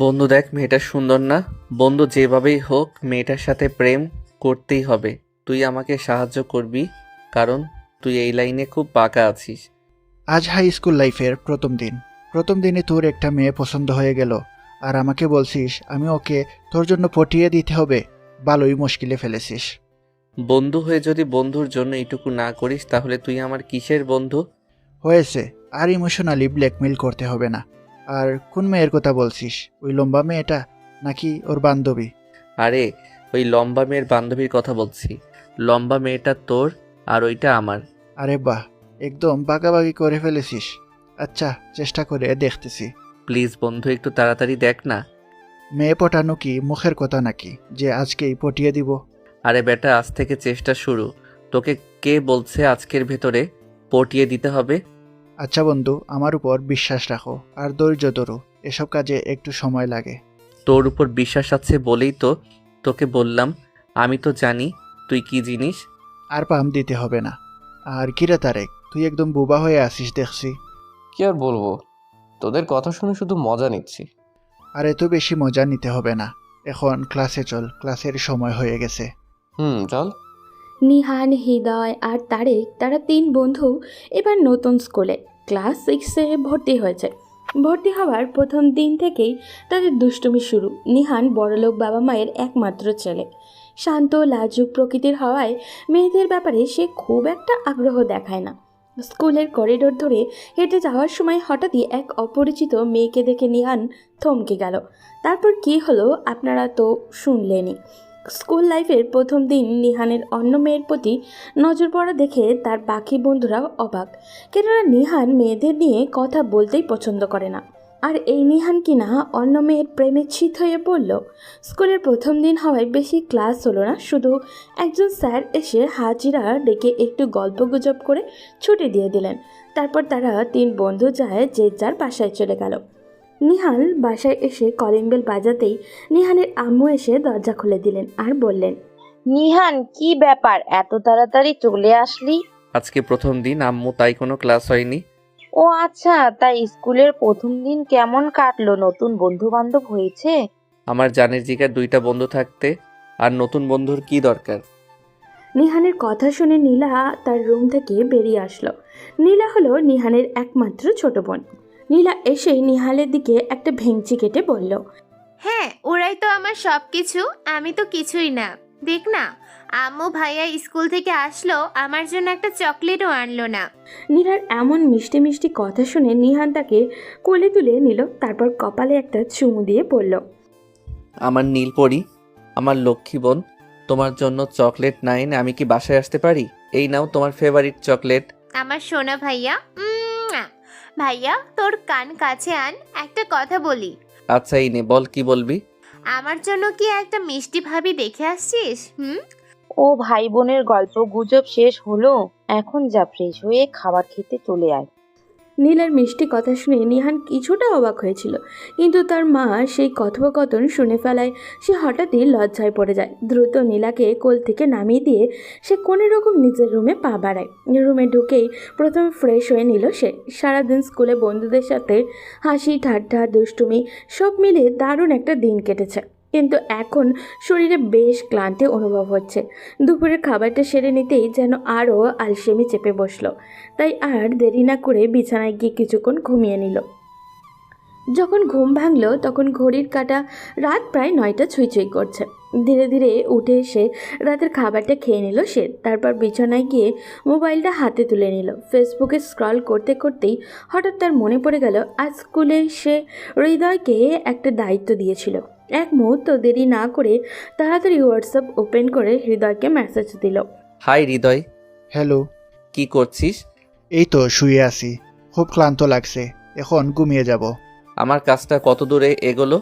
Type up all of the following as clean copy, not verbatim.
বন্ধু দেখ, মেয়েটা সুন্দর না? বন্ধু, যেভাবেই হোক মেয়েটার সাথে প্রেম করতেই হবে। তুই আমাকে সাহায্য করবি, কারণ তুই এই লাইনে খুব পাকা আছিস। আজ হাই স্কুল লাইফের প্রথম দিন। প্রথম দিনে তোর একটা মেয়ে পছন্দ হয়ে গেল, আর আমাকে বলছিস আমি ওকে তোর জন্য পটিয়ে দিতে হবে। ভালোই মুশকিলে ফেলেছিস। বন্ধু হয়ে যদি বন্ধুর জন্য এটুকু না করিস, তাহলে তুই আমার কিসের বন্ধু? হয়েছে, আর ইমোশনালি ব্ল্যাকমেল করতে হবে না। আর কোন মেয়ের কথা বলছিস? ওই লম্বা মেয়েটা নাকি ওর বান্ধবী? আরে, ওই লম্বা মেয়ের বান্ধবীর কথা বলছি। লম্বা মেয়েটা তোর, আর ওইটা আমার। আরে বাহ, একদম বাগাবাগি করে ফেলেছিস। আচ্ছা, চেষ্টা করে দেখতেছি। প্লিজ বন্ধু, একটু তাড়াতাড়ি দেখ না। মেয়ে পটানো কি মুখের কথা নাকি যে আজকেই পটিয়ে দিব? আরে বেটা, আজ থেকে চেষ্টা শুরু। তোকে কে বলছে আজকের ভেতরে পটিয়ে দিতে হবে? আচ্ছা বন্ধু, আমার উপর বিশ্বাস রাখো আর ধৈর্য ধরো। এসব কাজে একটু সময় লাগে। তোর উপর বিশ্বাস আছে বলেই তো তোকে বললাম। আমি তো জানি তুই কি জিনিস। আর পাম দিতে হবে না। আর কিরে তারেক, তুই একদম বোবা হয়ে আসিস দেখছি। কি আর বলবো, তোদের কথা শুনে শুধু মজা নিচ্ছি। আর এত বেশি মজা নিতে হবে না। এখন ক্লাসে চল, ক্লাসের সময় হয়ে গেছে। চল। নিহান, হৃদয় আর তারেক তারা তিন বন্ধু এবার নতুন স্কুলে ক্লাস 6-এ ভর্তি হয়েছে। ভর্তি হওয়ার প্রথম দিন থেকেই তাদের দুষ্টুমি শুরু। নিহান বড়লোক বাবা মায়ের একমাত্র ছেলে। শান্ত লাজুক প্রকৃতির হওয়ায় মেয়েদের ব্যাপারে সে খুব একটা আগ্রহ দেখায় না। স্কুলের করিডোর ধরে হেঁটে যাওয়ার সময় হঠাৎই এক অপরিচিত মেয়েকে দেখে নিহান থমকে গেল। তারপর কী হলো আপনারা তো শুনলেনই। স্কুল লাইফের প্রথম দিন নিহানের অন্য মেয়ের প্রতি নজর পড়া দেখে তার বাকি বন্ধুরাও অবাক, কেননা নিহান মেয়েদের নিয়ে কথা বলতেই পছন্দ করে না। আর এই নিহান কিনা অন্য মেয়ের প্রেমে চিত হয়ে পড়ল। স্কুলের প্রথম দিন হওয়ায় বেশি ক্লাস হলো না, শুধু একজন স্যার এসে হাজিরা ডেকে একটু গল্পগুজব করে ছুটি দিয়ে দিলেন। তারপর তারা তিন বন্ধু যায় যে যার বাসায় চলে গেল। নিহাল বাসায় এসে কলিং বেল বাজাতেই নিহানের আম্মু এসে দরজা খুলে দিলেন আর বললেন, নিহান, কি ব্যাপার, এত তাড়াতাড়ি চলে আসলি? আজকে প্রথম দিন আম্মু, তাই কোনো ক্লাস হয়নি। ও আচ্ছা, তাই স্কুলের প্রথম দিন কেমন কাটলো? নতুন বন্ধু বান্ধব হয়েছে? আমার জানের জিগার দুইটা বন্ধু থাকতে আর নতুন বন্ধুর কি দরকার? নিহানের কথা শুনে নীলা তার রুম থেকে বেরিয়ে আসলো। নীলা হলো নিহানের একমাত্র ছোট বোন। নীলা এসেই নিহালের দিকে একটা ভেঙচি কেটে বলল, হ্যাঁ, ওরাই তো আমার সব কিছু, আমি তো কিছুই না। দেখ না, আম্মু ভাইয়া স্কুল থেকে আসলো, আমার জন্য একটা চকলেটও আনলো না। নীলার এমন মিষ্টি মিষ্টি কথা শুনে নিহান তাকে কোলে তুলে নিল, তারপর কপালে একটা চুমু দিয়ে বলল, আমার নীলপরি, আমার লক্ষ্মী বোন, তোমার জন্য চকলেট না এনে আমি কি বাসায় আসতে পারি? এই নাও তোমার ফেভারিট চকলেট। আমার সোনা ভাইয়া। ভাইয়া, তোর কান কাছে আন, একটা কথা বলি। আচ্ছা, এই নে, বল, কি বলবি? আমার জন্য কি একটা মিষ্টি ভাবি দেখে আসছিস? ও ভাই বোনের গল্প গুজব শেষ হলো, এখন যা ফ্রেশ হয়ে খাবার খেতে চলে আয়। নীলার মিষ্টি কথা শুনে নিহান কিছুটা অবাক হয়েছিল, কিন্তু তার মা সেই কথোপকথন শুনে ফেলায় সে হঠাৎই লজ্জায় পড়ে যায়। দ্রুত নীলাকে কোল থেকে নামিয়ে দিয়ে সে কোনো রকম নিজের রুমে পা বাড়ায়। রুমে ঢুকেই প্রথমে ফ্রেশ হয়ে নিল সে। সারাদিন স্কুলে বন্ধুদের সাথে হাসি ঠাট্টা দুষ্টুমি সব মিলে দারুণ একটা দিন কেটেছে, কিন্তু এখন শরীরে বেশ ক্লান্তি অনুভব হচ্ছে। দুপুরের খাবারটা সেরে নিতেই যেন আরও আলসেমি চেপে বসলো। তাই আর দেরি না করে বিছানায় গিয়ে কিছুক্ষণ ঘুমিয়ে নিল। যখন ঘুম ভাঙল তখন ঘড়ির কাঁটা রাত প্রায় 9টা ছুঁই করছে। ধীরে ধীরে উঠে এসে রাতের খাবারটা খেয়ে নিল সে। তারপর বিছানায় গিয়ে মোবাইলটা হাতে তুলে নিল। ফেসবুকে স্ক্রল করতে করতেই হঠাৎ তার মনে পড়ে গেল আজ স্কুলে সে হৃদয়কে একটা দায়িত্ব দিয়েছিল। এক মুহূর্ত দেরি না করে তাড়াতাড়ি হোয়াটসঅ্যাপ ওপেন করে হৃদয়কে মেসেজ দিল। হাই হৃদয়, হ্যালো। কি করছিস? এই তো শুয়ে আছি, খুব ক্লান্ত লাগছে, এখন ঘুমিয়ে যাব। আমার কাজটা কত দূরে এগোলো?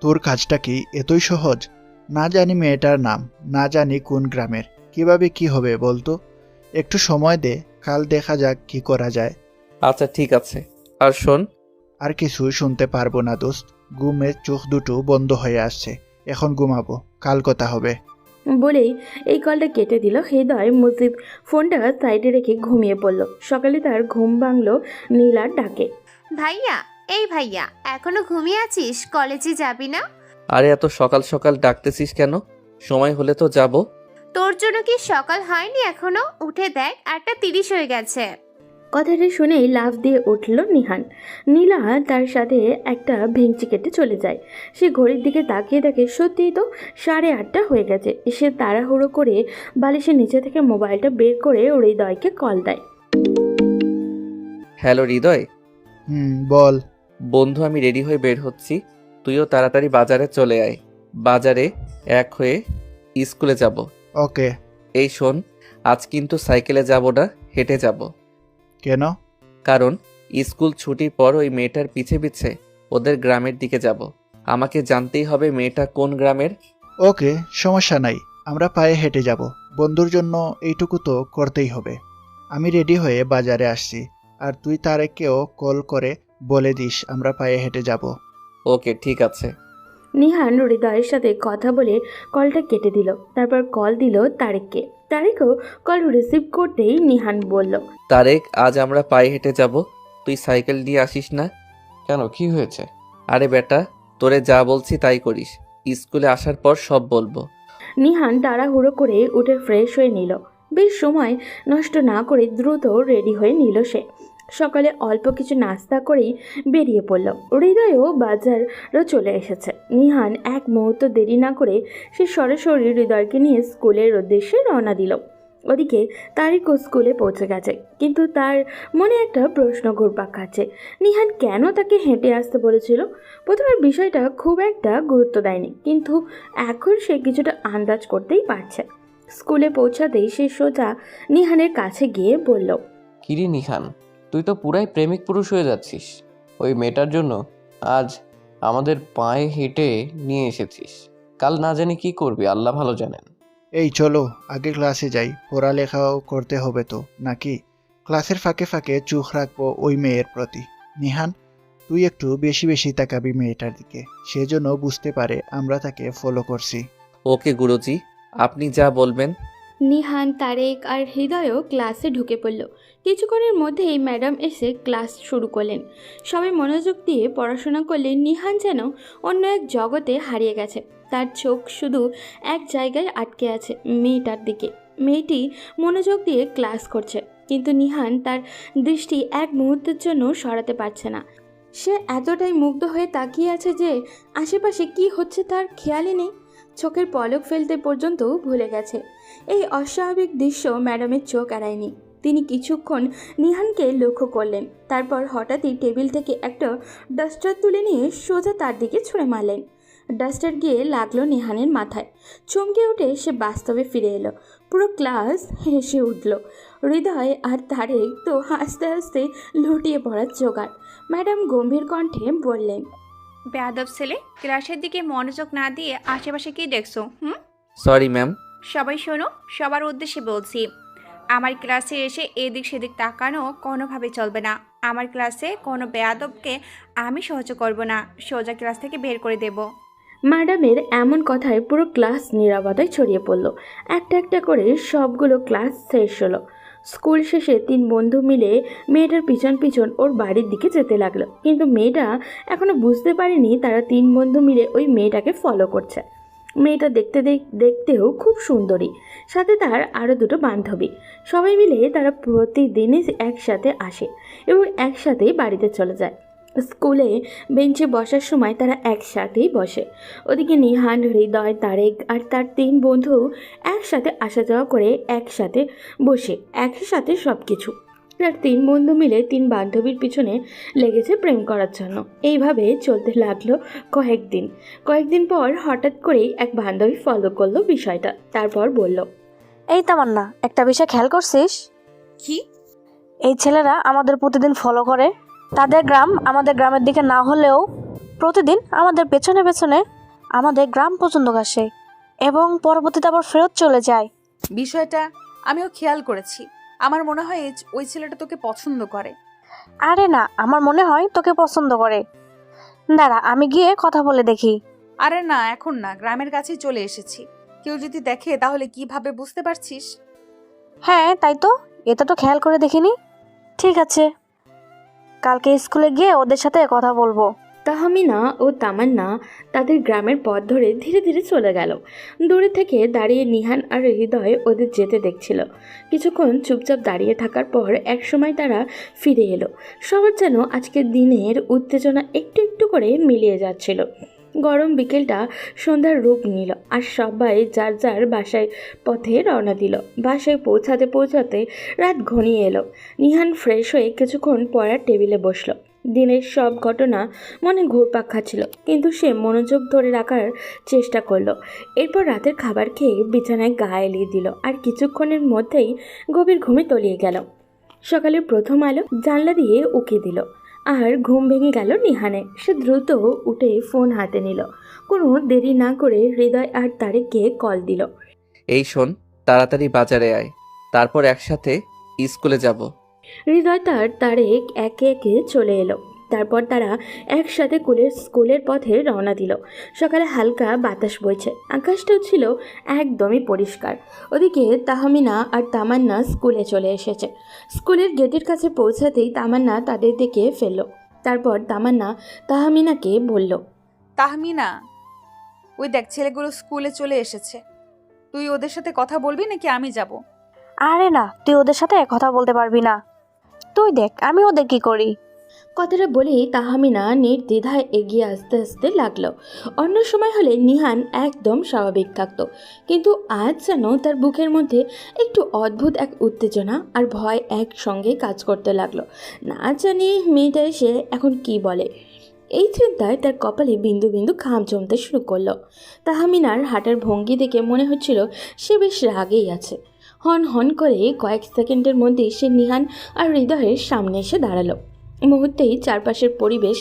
তোর কাজটা কি এতই সহজ? না জানি মেয়েটার নাম, না জানি কোন গ্রামের, কিভাবে কি হবে বলতো? একটু সময় দে, কাল দেখা যাক কি করা যায়। আচ্ছা ঠিক আছে, আর শোন। আর কিছু শুনতে পারবো না দোস্ত, ঘুমের চোখ দুটো বন্ধ হয়ে আসছে, এখন ঘুমাবো, কাল কথা হবে। বলেই এই কলটা কেটে দিল। হৃদয় মুজিব ফোনটা সাইডে রেখে ঘুমিয়ে পড়ল। সকালে তার ঘুম ভাঙল নীলার ডাকে। ভাইয়া, এই ভাইয়া, এখনো ঘুমিয়ে আছিস? কলেজে যাবি না? আরে এত সকাল সকাল ডাকতেছিস কেন? সময় হলে তো যাব। তোর জন্য কি সকাল হয়নি এখনো? উঠে দেখ, 8:30 হয়ে গেছে। কথাটা শুনেই লাফ দিয়ে উঠল নিহান। নীলা তার সাথে একটা ভেঙচি কেটে চলে যায়। সে ঘড়ির দিকে তাকিয়ে দেখে সত্যিই তো 8:30 হয়ে গেছে। সে তাড়াহুড়ো করে বালিশের নিচে থেকে মোবাইলটা বের করে হৃদয়কে কল দেয়। হ্যালো হৃদয়। বল। বন্ধু, আমি রেডি হয়ে বের হচ্ছি, তুইও তাড়াতাড়ি বাজারে চলে আয়। বাজারে এক হয়ে স্কুলে যাব। ওকে। এই শোন, আজ কিন্তু সাইকেলে যাব না, হেঁটে যাব। কেন? কারণ স্কুল ছুটির পর ওই মেয়েটার পিছে পিছে ওদের গ্রামের দিকে যাব। আমাকে জানতেই হবে মেয়েটা কোন গ্রামের। ওকে, সমস্যা নাই, আমরা পায়ে হেঁটে যাব। বন্ধুর জন্য এইটুকু তো করতেই হবে। আমি রেডি হয়ে বাজারে আসছি, আর তুই তারেককেও কল করে বলে দিস আমরা পায়ে হেঁটে যাব। ওকে, ঠিক আছে। নিহান হৃদয়ের সাথে কথা বলে কলটা কেটে দিল। তারপর কল দিল তারেককে। তারেকও কল রিসিভ করতেই নিহান বলল, তারেক, আজ আমরা পায়ে হেঁটে যাব, তুই সাইকেল নিয়ে আসিস না? কেন, কি হয়েছে? আরে বেটা, তোরে যা বলছি তাই করিস, স্কুলে আসার পর সব বলবো। নিহান তাড়াহুড়ো করে উঠে ফ্রেশ হয়ে নিল। বেশ সময় নষ্ট না করে দ্রুত রেডি হয়ে নিল সে। সকালে অল্প কিছু নাস্তা করেই বেরিয়ে পড়ল। হৃদয়ও বাজারও চলে এসেছে। নিহান এক মুহূর্ত দেরি না করে সে সরাসরি হৃদয়কে নিয়ে স্কুলের উদ্দেশ্যে রওনা দিল। ওদিকে তারিকও স্কুলে পৌঁছে গেছে, কিন্তু তার মনে একটা প্রশ্ন ঘুরপাক খাচ্ছে। নিহান কেন তাকে হেঁটে আসতে বলেছিল? প্রথমে বিষয়টা খুব একটা গুরুত্ব দেয়নি, কিন্তু এখন সে কিছুটা আন্দাজ করতেই পারছে। স্কুলে পৌঁছাতেই সে সোজা নিহানের কাছে গিয়ে বলল, কিরে নিহান, তুই তো পুরাই প্রেমিক পুরুষ হয়ে যাচ্ছিস। ওই মেয়েটার জন্য আজ আমাদের পায়ে হেঁটে নিয়ে এসেছিস। কাল না জানি কি করবি, আল্লাহ ভালো জানেন। এই চলো আগে ক্লাসে যাই, পড়ালেখাও করতে হবে তো নাকি? ক্লাসের ফাঁকে ফাঁকে চোখ রাখবো ওই মেয়ের প্রতি। নিহান, তুই একটু বেশি বেশি তাকাবি মেয়েটার দিকে, সেজন্য বুঝতে পারে আমরা তাকে ফলো করছি। ওকে গুরুজি, আপনি যা বলবেন। নিহান, তারেক আর হৃদয়ও ক্লাসে ঢুকে পড়ল। কিছুক্ষণের মধ্যেই ম্যাডাম এসে ক্লাস শুরু করলেন। সবাই মনোযোগ দিয়ে পড়াশোনা করলে নিহান যেন অন্য এক জগতে হারিয়ে গেছে। তার চোখ শুধু এক জায়গায় আটকে আছে, মেয়েটার দিকে। মেয়েটি মনোযোগ দিয়ে ক্লাস করছে, কিন্তু নিহান তার দৃষ্টি এক মুহূর্তের জন্য সরাতে পারছে না। সে এতটাই মুগ্ধ হয়ে তাকিয়ে আছে যে আশেপাশে কি হচ্ছে তার খেয়ালই নেই। চোখের পলক ফেলতে পর্যন্ত ভুলে গেছে। এই অস্বাভাবিক দৃশ্য ম্যাডামের চোখ এড়ায়নি। তিনি কিছুক্ষণ নিহানকে লক্ষ্য করলেন, তারপর হঠাৎই টেবিল থেকে একটা ডাস্টার তুলে নিয়ে সোজা তার দিকে ছুঁড়ে মারলেন। ডাস্টার গিয়ে লাগলো নিহানের মাথায়। চমকে উঠে সে বাস্তবে ফিরে এলো। পুরো ক্লাস হেসে উঠল। হৃদয় আর তারেক তো হাসতে হাসতে লুটিয়ে পড়ার জোগাড়। ম্যাডাম গম্ভীর কণ্ঠে বললেন, বেয়াদব ছেলে, ক্লাসের দিকে মনোযোগ না দিয়ে আশেপাশে কি দেখছো? Sorry ma'am. সবাই শোনো, সবার উদ্দেশ্যে বলছি। আমার ক্লাসে এসে এদিক সেদিক তাকানো কোনোভাবে চলবে না। আমার ক্লাসে কোনো বেয়াদবকে আমি সহ্য করব না, সোজা ক্লাস থেকে বের করে দেব। ম্যাডামের এমন কথায় পুরো ক্লাস নীরবতায় ছড়িয়ে পড়ল। একটা একটা করে সবগুলো ক্লাস শেষ হলো। স্কুল শেষে 3 বন্ধু মিলে মেয়েটার পিছন পিছন ওর বাড়ির দিকে যেতে লাগলো, কিন্তু মেয়েটা এখনো বুঝতে পারেনি তারা 3 বন্ধু মিলে ওই মেয়েটাকে ফলো করছে। মেয়েটা দেখতেও খুব সুন্দরী, সাথে তার আরও 2টো বান্ধবী। সবাই মিলে তারা প্রতিদিনই একসাথে আসে এবং একসাথেই বাড়িতে চলে যায়। স্কুলে বেঞ্চে বসার সময় তারা একসাথেই বসে। ওদিকে নিহান, হৃদয়, তারেক আর তার 3 বন্ধু একসাথে আসা যাওয়া করে, একসাথে বসে একসাথে সব কিছু। তার 3 বন্ধু মিলে 3 বান্ধবীর পিছনে লেগেছে প্রেম করার জন্য। এইভাবে চলতে লাগলো কয়েকদিন পর হঠাৎ করেই এক বান্ধবী ফলো করলো বিষয়টা। তারপর বলল, এই তামান্না, একটা বিষয় খেয়াল করছিস? কি? এই ছেলেরা আমাদের প্রতিদিন ফলো করে। তাদের গ্রাম আমাদের গ্রামের দিকে না হলেও প্রতিদিন আমাদের পেছনে পেছনে আমাদের গ্রাম পর্যন্ত আসে এবং পরবর্তীতে আবার ফেরত চলে যায়। বিষয়টা আমিও খেয়াল করেছি। আমার মনে হয় ওই ছেলেটা তোকে পছন্দ করে। আরে না, আমার মনে হয় তোকে পছন্দ করে। দাঁড়া, আমি গিয়ে কথা বলে দেখি। আরে না, এখন না, গ্রামের কাছেই চলে এসেছি। কেউ যদি দেখে তাহলে কিভাবে, বুঝতে পারছিস? হ্যাঁ তাই তো, এটা তো খেয়াল করে দেখিনি। ঠিক আছে। কালকে স্কুলে গিয়ে ওদের সাথে কথা বলবো। তাহমিনা ও তামান্না তাদের গ্রামের পথ ধরে ধীরে ধীরে চলে গেল। দূরে থেকে দাঁড়িয়ে নিহান আর হৃদয় ওদের যেতে দেখছিল। কিছুক্ষণ চুপচাপ দাঁড়িয়ে থাকার পর একসময় তারা ফিরে এলো। সবার যেন আজকের দিনের উত্তেজনা একটু একটু করে মিলিয়ে যাচ্ছিল। গরম বিকেলটা সন্ধ্যার রূপ নিল আর সবাই যার যার বাসায় পথে রওনা দিল। বাসায় পৌঁছাতে পৌঁছাতে রাত ঘনিয়ে এলো। নিহান ফ্রেশ হয়ে কিছুক্ষণ পড়ার টেবিলে বসলো। দিনের সব ঘটনা মনে ঘুরপাক খাচ্ছিল, কিন্তু সে মনোযোগ ধরে রাখার চেষ্টা করলো। এরপর রাতের খাবার খেয়ে বিছানায় গা এলিয়ে দিল আর কিছুক্ষণের মধ্যেই গভীর ঘুমে তলিয়ে গেল। সকালের প্রথম আলো জানলা দিয়ে উকি দিল আর ঘুম ভেঙে গেল নিহানে। সে দ্রুত উঠে ফোন হাতে নিল। কোনো দেরি না করে হৃদয় আর তারেককে কল দিল। এই শোন, তাড়াতাড়ি বাজারে আয়, তারপর একসাথে স্কুলে যাব। হৃদয় তার তারেক একে একে চলে এলো। তারপর তারা একসাথে স্কুলের পথে রওনা দিল। সকালে হালকা বাতাস বইছে, আকাশটাও ছিল একদমই পরিষ্কার। ওদিকে তাহমিনা আর তামান্না স্কুলে চলে এসেছে। স্কুলের গেটের কাছে পৌঁছাতেই তামান্না তাদের দিকে ফেলল। তারপর তামান্না তাহমিনাকে বলল, তাহমিনা, ওই দেখ ছেলেগুলো স্কুলে চলে এসেছে। তুই ওদের সাথে কথা বলবি নাকি আমি যাব? আরে না, তুই ওদের সাথে কথা বলতে পারবি না। তুই দেখ আমি ওদের কি করি। কথাটা বলেই তাহমিনা নির্দ্বিধায় এগিয়ে আসতে আসতে লাগলো। অন্য সময় হলে নিহান একদম স্বাভাবিক থাকতো, কিন্তু আজ যেন তার বুকের মধ্যে একটু অদ্ভুত এক উত্তেজনা আর ভয় একসঙ্গে কাজ করতে লাগলো। না জানি মেয়েটা এসে এখন কি বলে। এই চিন্তায় তার কপালে বিন্দু বিন্দু ঘাম জমতে শুরু করলো। তাহমিনার হাঁটার ভঙ্গি দেখে মনে হচ্ছিল সে বেশ রাগেই আছে। হন হন করে কয়েক সেকেন্ডের মধ্যেই সে নিহান আর হৃদয়ের সামনে এসে দাঁড়ালো। মুহূর্তেই চারপাশের পরিবেশ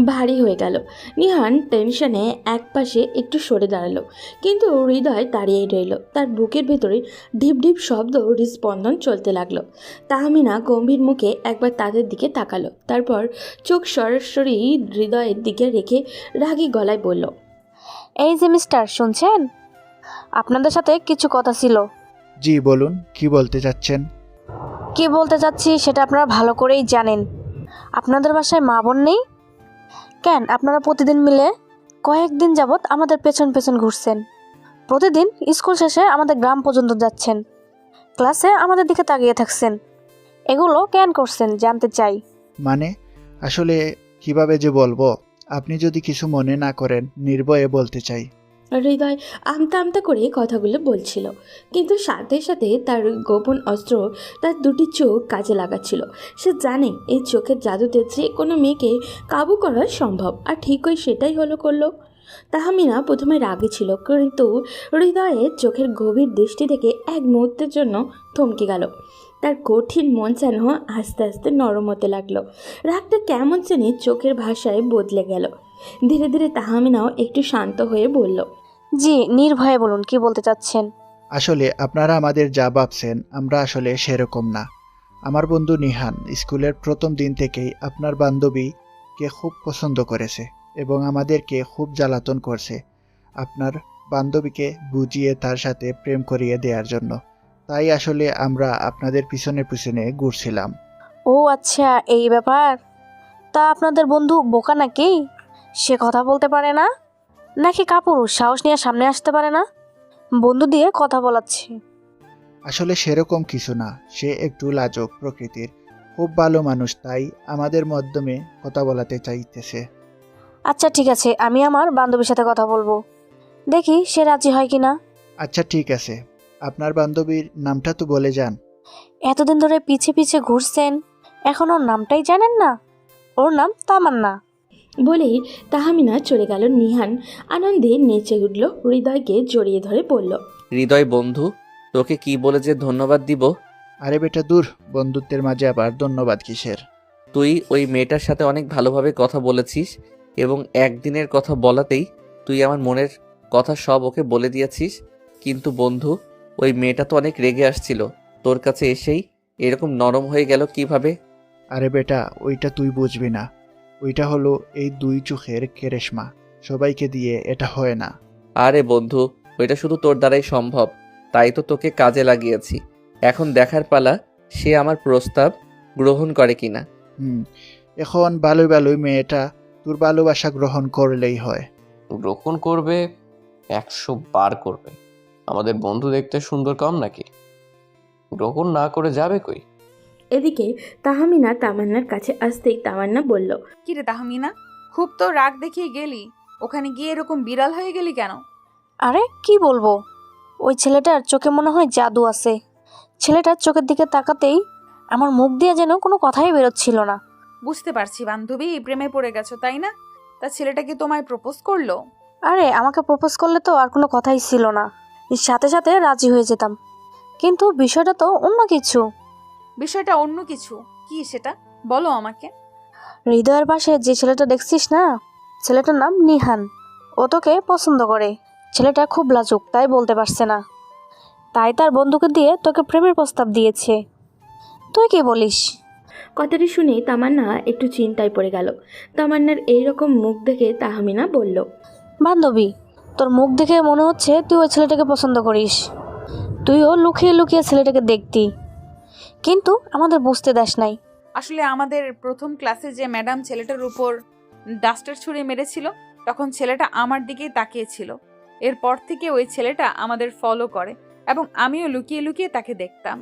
ভারী হয়ে গেল। নিহান টেনশনে একপাশে একটু সরে দাঁড়ালো, কিন্তু হৃদয় দাঁড়িয়েই রইল। তার বুকের ভেতরে ঢিপ ঢিপ শব্দ হৃস্পন্দন চলতে লাগলো। তাহমিনা গম্ভীর মুখে একবার তাদের দিকে তাকালো, তারপর চোখ সরাসরি হৃদয়ের দিকে রেখে রাগী গলায় বলল, এই যে মিস্টার, শুনছেন? আপনাদের সাথে কিছু কথা ছিল। জি বলুন, কি বলতে চাচ্ছেন? কি বলতে চাচ্ছি সেটা আপনারা ভালো করেই জানেন। আপনাদের বাসায় মা বোন নেই কেন? আপনারা প্রতিদিন মিলে কয়েকদিন যাবৎ আমাদের পেছন পেছন ঘুরছেন। প্রতিদিন স্কুল শেষে আমাদের গ্রাম পর্যন্ত যাচ্ছেন, ক্লাসে আমাদের দিকে তাকিয়ে থাকছেন। এগুলো কেন করছেন জানতে চাই। মানে আসলে কিভাবে যে বলবো, আপনি যদি কিছু মনে না করেন নির্ভয়ে বলতে চাই। হৃদয় আমতা আমতা করে কথাগুলো বলছিল, কিন্তু সাথে সাথে তার গোপন অস্ত্র তার দুটি চোখ কাজে লাগাচ্ছিল। সে জানে এই চোখের জাদুতে যে কোনো মেয়েকে কাবু করা সম্ভব, আর ঠিকই সেটাই করলো। তাহমিনা প্রথমে রাগে ছিল, কিন্তু হৃদয়ের চোখের গভীর দৃষ্টি থেকে এক মুহূর্তের জন্য থমকে গেল। তার কঠিন মন যেন আস্তে আস্তে নরম হতে লাগলো। রাগটা কেমন জানি চোখের ভাষায় বদলে গেল। ধীরে ধীরে তাহমিনাও একটু শান্ত হয়ে বলল, জি, নির্ভয়ে বলুন কি বলতে চাচ্ছেন। আসলে আপনারা আমাদের যা ভাবছেন আমরা আসলে সেরকম না। আমার বন্ধু নিহান স্কুলের প্রথম দিন থেকেই আপনার বান্ধবীকে খুব পছন্দ করেছে এবং আমাদেরকে খুব জ্বালাতন করছে আপনার বান্ধবীকে বুঝিয়ে তার সাথে প্রেম করিয়ে দেওয়ার জন্য। তাই আসলে আমরা আপনাদের পিছনে পিছনে ঘুরছিলাম। ও আচ্ছা, এই ব্যাপার। তা আপনাদের বন্ধু বোকা নাকি? সে কথা বলতে পারে না নাকি কাপুরুষ, সাহস নিয়ে সামনে আসতে পারে না? বন্ধু দিয়ে কথা বলাচ্ছে। আসলে সেরকম কিছু না, সে একটু লাজুক প্রকৃতির, খুব ভালো মানুষ, তাই আমাদের মাধ্যমে কথা বলাতে চাইতেছে। আচ্ছা ঠিক আছে, আমি আমার বান্ধবীর সাথে কথা বলবো, দেখি সে রাজি হয় কিনা। আচ্ছা ঠিক আছে, আপনার বান্ধবীর নামটা তো বলে যান। এতদিন ধরে পিছে পিছে ঘুরছেন, এখন ওর নামটাই জানেন না? ওর নাম তামান্না। বলেই তাহমিনা চলে গেল। নিহান আনন্দে নেচে উঠল, হৃদয়কে জড়িয়ে ধরে বলল, হৃদয় বন্ধু, তোকে কি বলে যে ধন্যবাদ দিব। আরে বেটা দূর, বন্ধুত্বের মাঝে আবার ধন্যবাদ কিসের? তুই ওই মেয়েটার সাথে অনেক ভালোভাবে কথা বলেছিস এবং একদিনের কথা বলাতেই তুই আমার মনের কথা সব ওকে বলে দিয়েছিস। কিন্তু বন্ধু, ওই মেয়েটা তো অনেক রেগে আসছিল, তোর কাছে এসেই এরকম নরম হয়ে গেল কিভাবে? আরে বেটা, ওইটা তুই বুঝবি না। ওইটা হলো এই দুই চোখের কেরেশমা, সবাইকে দিয়ে এটা হয় না। আরে বন্ধু, ওইটা শুধু তোর দ্বারাই সম্ভব, তাই তো তোকে কাজে লাগিয়েছি। এখন দেখার পালা সে আমার প্রস্তাব গ্রহণ করে কিনা। এখন ভালোই ভালোই মেয়েটা তোর ভালোবাসা গ্রহণ করলেই হয়। গ্রহণ করবে, 100 বার করবে। আমাদের বন্ধু দেখতে সুন্দর কম নাকি? গ্রহণ না করে যাবে কই? এদিকে তাহমিনা তামান্নার কাছে আসতেই তামান্না বলল, কিরে তাহমিনা, খুব তো রাগ দেখিয়ে গেলি, ওখানে গিয়ে এরকম বিড়াল হয়ে গেলি কেন? আরে কি বলবো, ওই ছেলেটার চোখে মনে হয় জাদু আছে। ছেলেটার চোখের দিকে তাকাতেই আমার মুখ দিয়ে যেন কোনো কথাই বেরোচ্ছিল না। বুঝতে পারছি বান্ধবী, প্রেমে পড়ে গেছো তাই না? তা ছেলেটা কি তোমায় প্রপোজ করলো? আরে আমাকে প্রপোজ করলে তো আর কোনো কথাই ছিল না, এর সাথে সাথে রাজি হয়ে যেতাম। কিন্তু বিষয়টা তো অন্য কিছু। বিষয়টা অন্য কিছু? কি সেটা বলো আমাকে। হৃদয়ের পাশে যে ছেলেটা দেখছিস না, ছেলেটার নাম নিহান। ও তোকে পছন্দ করে। ছেলেটা খুব লাজুক, তাই বলতে পারছে না, তাই তার বন্ধুকে দিয়ে তোকে প্রেমের প্রস্তাব দিয়েছে। তুই কি বলিস? কথাটি শুনে তামান্না একটু চিন্তায় পড়ে গেল। তামান্নার এইরকম মুখ দেখে তাহমিনা বলল, বান্ধবী, তোর মুখ দেখে মনে হচ্ছে তুই ওই ছেলেটাকে পছন্দ করিস। তুইও লুকিয়ে লুকিয়ে ছেলেটাকে দেখতি, কিন্তু আমাদের বুঝতে দাস নাই। আসলে আমাদের প্রথম ক্লাসে যে ম্যাডাম ছেলেটার উপর ডাস্টার ছুঁড়ে মেরেছিল, তখন ছেলেটা আমার দিকেই তাকিয়েছিল। এরপর থেকে ওই ছেলেটা আমাদের ফলো করে এবং আমিও লুকিয়ে লুকিয়ে তাকে দেখতাম।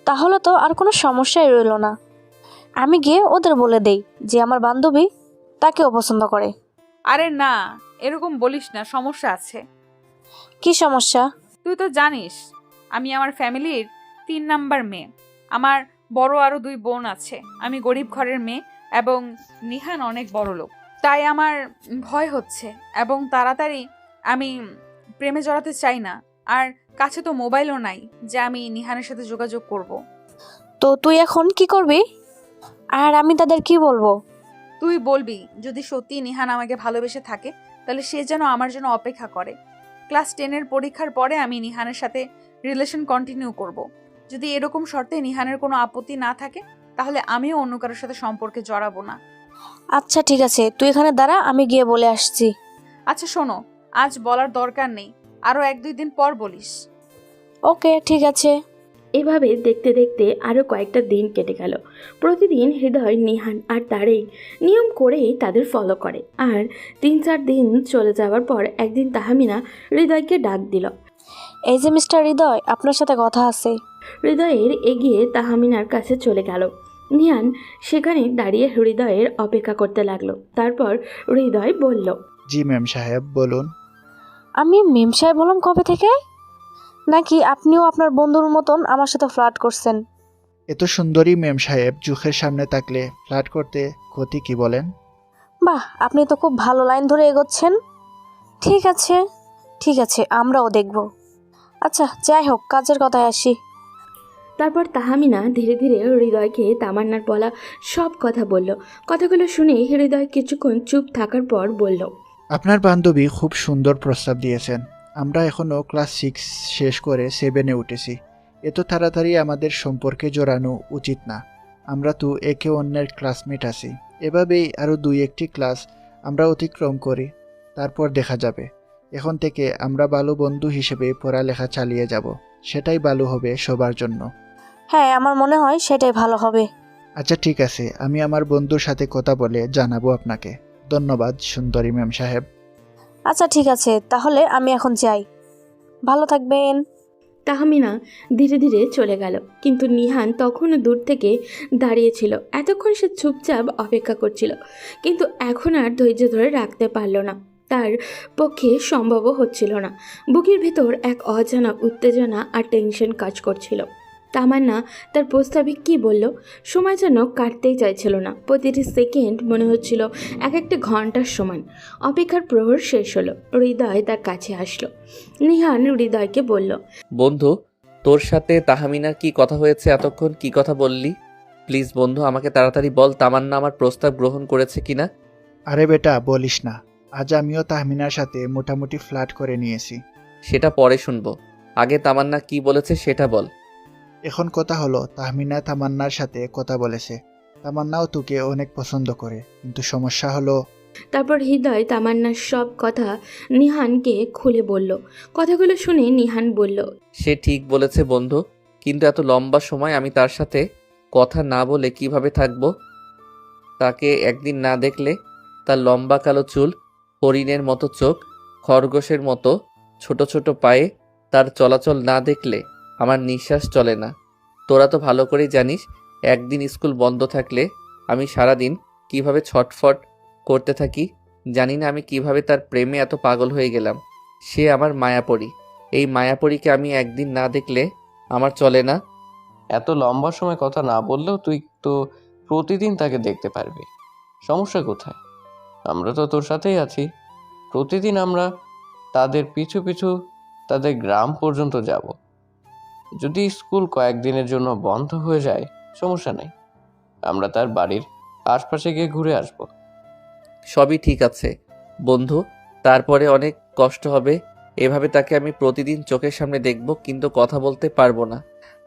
তাহলে তো আর কোনো সমস্যাই রইল না। আমি গিয়ে ওদের বলে দেই যে আমার বান্ধবী তাকেও পছন্দ করে। আরে না, এরকম বলিস না, সমস্যা আছে। কি সমস্যা? তুই তো জানিস আমি আমার ফ্যামিলির 3 নাম্বার মেয়ে। আমার বড় আরো 2 বোন আছে। আমি গরিব ঘরের মেয়ে এবং নিহান অনেক বড় লোক। তাই আমার ভয় হচ্ছে এবং তাড়াতাড়ি আমি প্রেমে জড়াতে চাই না। আর কাছে তো মোবাইলও নাই যে আমি নিহানের সাথে যোগাযোগ করব। তো তুই এখন কি করবি? আর আমি তাদের কি বলবো? তুই বলবি যদি সত্যি নিহান আমাকে ভালোবেসে থাকে তাহলে সে যেন আমার জন্য অপেক্ষা করে। ক্লাস 10-এর পরীক্ষার পরে আমি নিহানের সাথে রিলেশন কন্টিনিউ করব। যদি এরকম শর্তে নিহানের কোনো আপত্তি না থাকে তাহলে আমিও অন্য কারোর সাথে সম্পর্কে জড়াবো না। আচ্ছা ঠিক আছে, তুই এখানে দাঁড়া, আমি গিয়ে বলে আসছি। আচ্ছা শোনো, আজ বলার দরকার নেই, আরো 1-2 দিন পর বলিস। ওকে ঠিক আছে। এভাবে দেখতে দেখতে আরও কয়েকটা দিন কেটে গেল। প্রতিদিন হৃদয়, নিহান আর তারেক নিয়ম করেই তাদের ফলো করে। আর 3-4 দিন চলে যাওয়ার পর একদিন তাহমিনা হৃদয়কে ডাক দিল। এই যে মিস্টার হৃদয়, আপনার সাথে কথা আছে। হৃদয়ের এগিয়ে তাহমিনার কাছে চলে গেল। নিহান সেখানে দাঁড়িয়ে হৃদয়ের অপেক্ষা করতে লাগলো। তারপর হৃদয় বলল, জি ম্যাম সাহেব, বলুন। আমি মেম সাহেব বললাম কবে থেকে? নাকি আপনিও আপনার বন্ধুর মতন আমার সাথে ফ্লার্ট করছেন? এত সুন্দরী ম্যাম সাহেব চোখের সামনে থাকলে ফ্লার্ট করতে ক্ষতি কি বলেন? বাহ, আপনি তো খুব ভালো লাইন ধরে এগোচ্ছেন। ঠিক আছে ঠিক আছে, আমরাও দেখব। আচ্ছা যাই হোক, কাজের কথায় আসি। তারপর তাহমিনা ধীরে ধীরে হৃদয়কে তামান্নার বলা সব কথা বলল। কথাগুলো শুনে হৃদয় কিছুক্ষণ চুপ থাকার পর বলল, আপনার বান্ধবী খুব সুন্দর প্রস্তাব দিয়েছেন। আমরা এখনও ক্লাস 6 শেষ করে 7-এ উঠেছি। এত তাড়াতাড়ি আমাদের সম্পর্কে জড়ানো উচিত না। আমরা তো একে অন্যের ক্লাসমেট আছি। এভাবেই আরও 2-1টি ক্লাস আমরা অতিক্রম করি, তারপর দেখা যাবে। এখন থেকে আমরা ভালো বন্ধু হিসেবে পড়ালেখা চালিয়ে যাব। সেটাই ভালো হবে সবার জন্য। হ্যাঁ, আমার মনে হয় সেটাই ভালো হবে। আচ্ছা ঠিক আছে, আমি আমার বন্ধুর সাথে কথা বলে জানাবো আপনাকে। ধন্যবাদ সুন্দরী ম্যাম সাহেব। আচ্ছা ঠিক আছে, তাহলে আমি এখন যাই। ভালো থাকবেন। তাহমিনা ধীরে ধীরে চলে গেল। কিন্তু নিহান তখনও দূর থেকে দাঁড়িয়েছিল। এতক্ষণ সে চুপচাপ অপেক্ষা করছিল, কিন্তু এখন আর ধৈর্য ধরে রাখতে পারল না। তার পক্ষে সম্ভবও হচ্ছিল না। বুকের ভেতর এক অজানা উত্তেজনা আর টেনশন কাজ করছিল। তামান্না তার প্রস্তাবে কী বলল, সময় যেন কাটতেই চাইছিল না। প্রতিটি সেকেন্ড মনে হচ্ছিল এক একটা ঘন্টার সমান। অপেক্ষার প্রহর শেষ হলো। হৃদয় তার কাছে আসলো। নিহান হৃদয়কে বলল, বন্ধু, তোর সাথে তাহমিনার কি কথা হয়েছে এতক্ষণ? কি কথা বললি? প্লিজ বন্ধু, আমাকে তাড়াতাড়ি বল তামান্না আমার প্রস্তাব গ্রহণ করেছে কিনা। আরে বেটা বলিস না, আজ আমিও তাহমিনার সাথে মোটামুটি ফ্লার্ট করে নিয়েছি। সেটা পরে শুনবো, আগে তামান্না কি বলেছে সেটা বল। এখন কথা হলো, তাহমিনা তামান্নার সাথে কথা বলেছে। তামান্নাও তোকে অনেক পছন্দ করে, কিন্তু সমস্যা হলো। তারপর হৃদয় তামান্নার সব কথা নিহানকে খুলে বলল। কথাগুলো শুনে নিহান বলল, সে ঠিক বলেছে বন্ধু, কিন্তু এত লম্বা সময় আমি তার সাথে কথা না বলে কিভাবে থাকবো? তাকে একদিন না দেখলে তার লম্বা কালো চুল, হরিণের মতো চোখ, খরগোশের মতো ছোট ছোট পায়ে তার চলাচল না দেখলে আমার নিঃশ্বাস চলে না। তোরা তো ভালো করেই জানিস একদিন স্কুল বন্ধ থাকলে আমি সারাদিন কিভাবে ছটফট করতে থাকি। জানি না আমি কিভাবে তার প্রেমে এত পাগল হয়ে গেলাম। সে আমার মায়াপরী। এই মায়াপরীকে আমি একদিন না দেখলে আমার চলে না। এত লম্বা সময় কথা না বললেও তুই তো প্রতিদিন তাকে দেখতে পারবি। সমস্যা কোথায়? আমরা তো তোর সাথেই আছি। প্রতিদিন আমরা তাদের পিছু পিছু তাদের গ্রাম পর্যন্ত যাব। যদি স্কুল কয়েকদিনের জন্য বন্ধ হয়ে যায় সমস্যা নেই, আমরা তার বাড়ির আশপাশে গিয়ে ঘুরে আসব। সবই ঠিক আছে বন্ধু, তারপরে অনেক কষ্ট হবে। এভাবে তাকে আমি প্রতিদিন চোখের সামনে দেখব, কিন্তু কথা বলতে পারবো না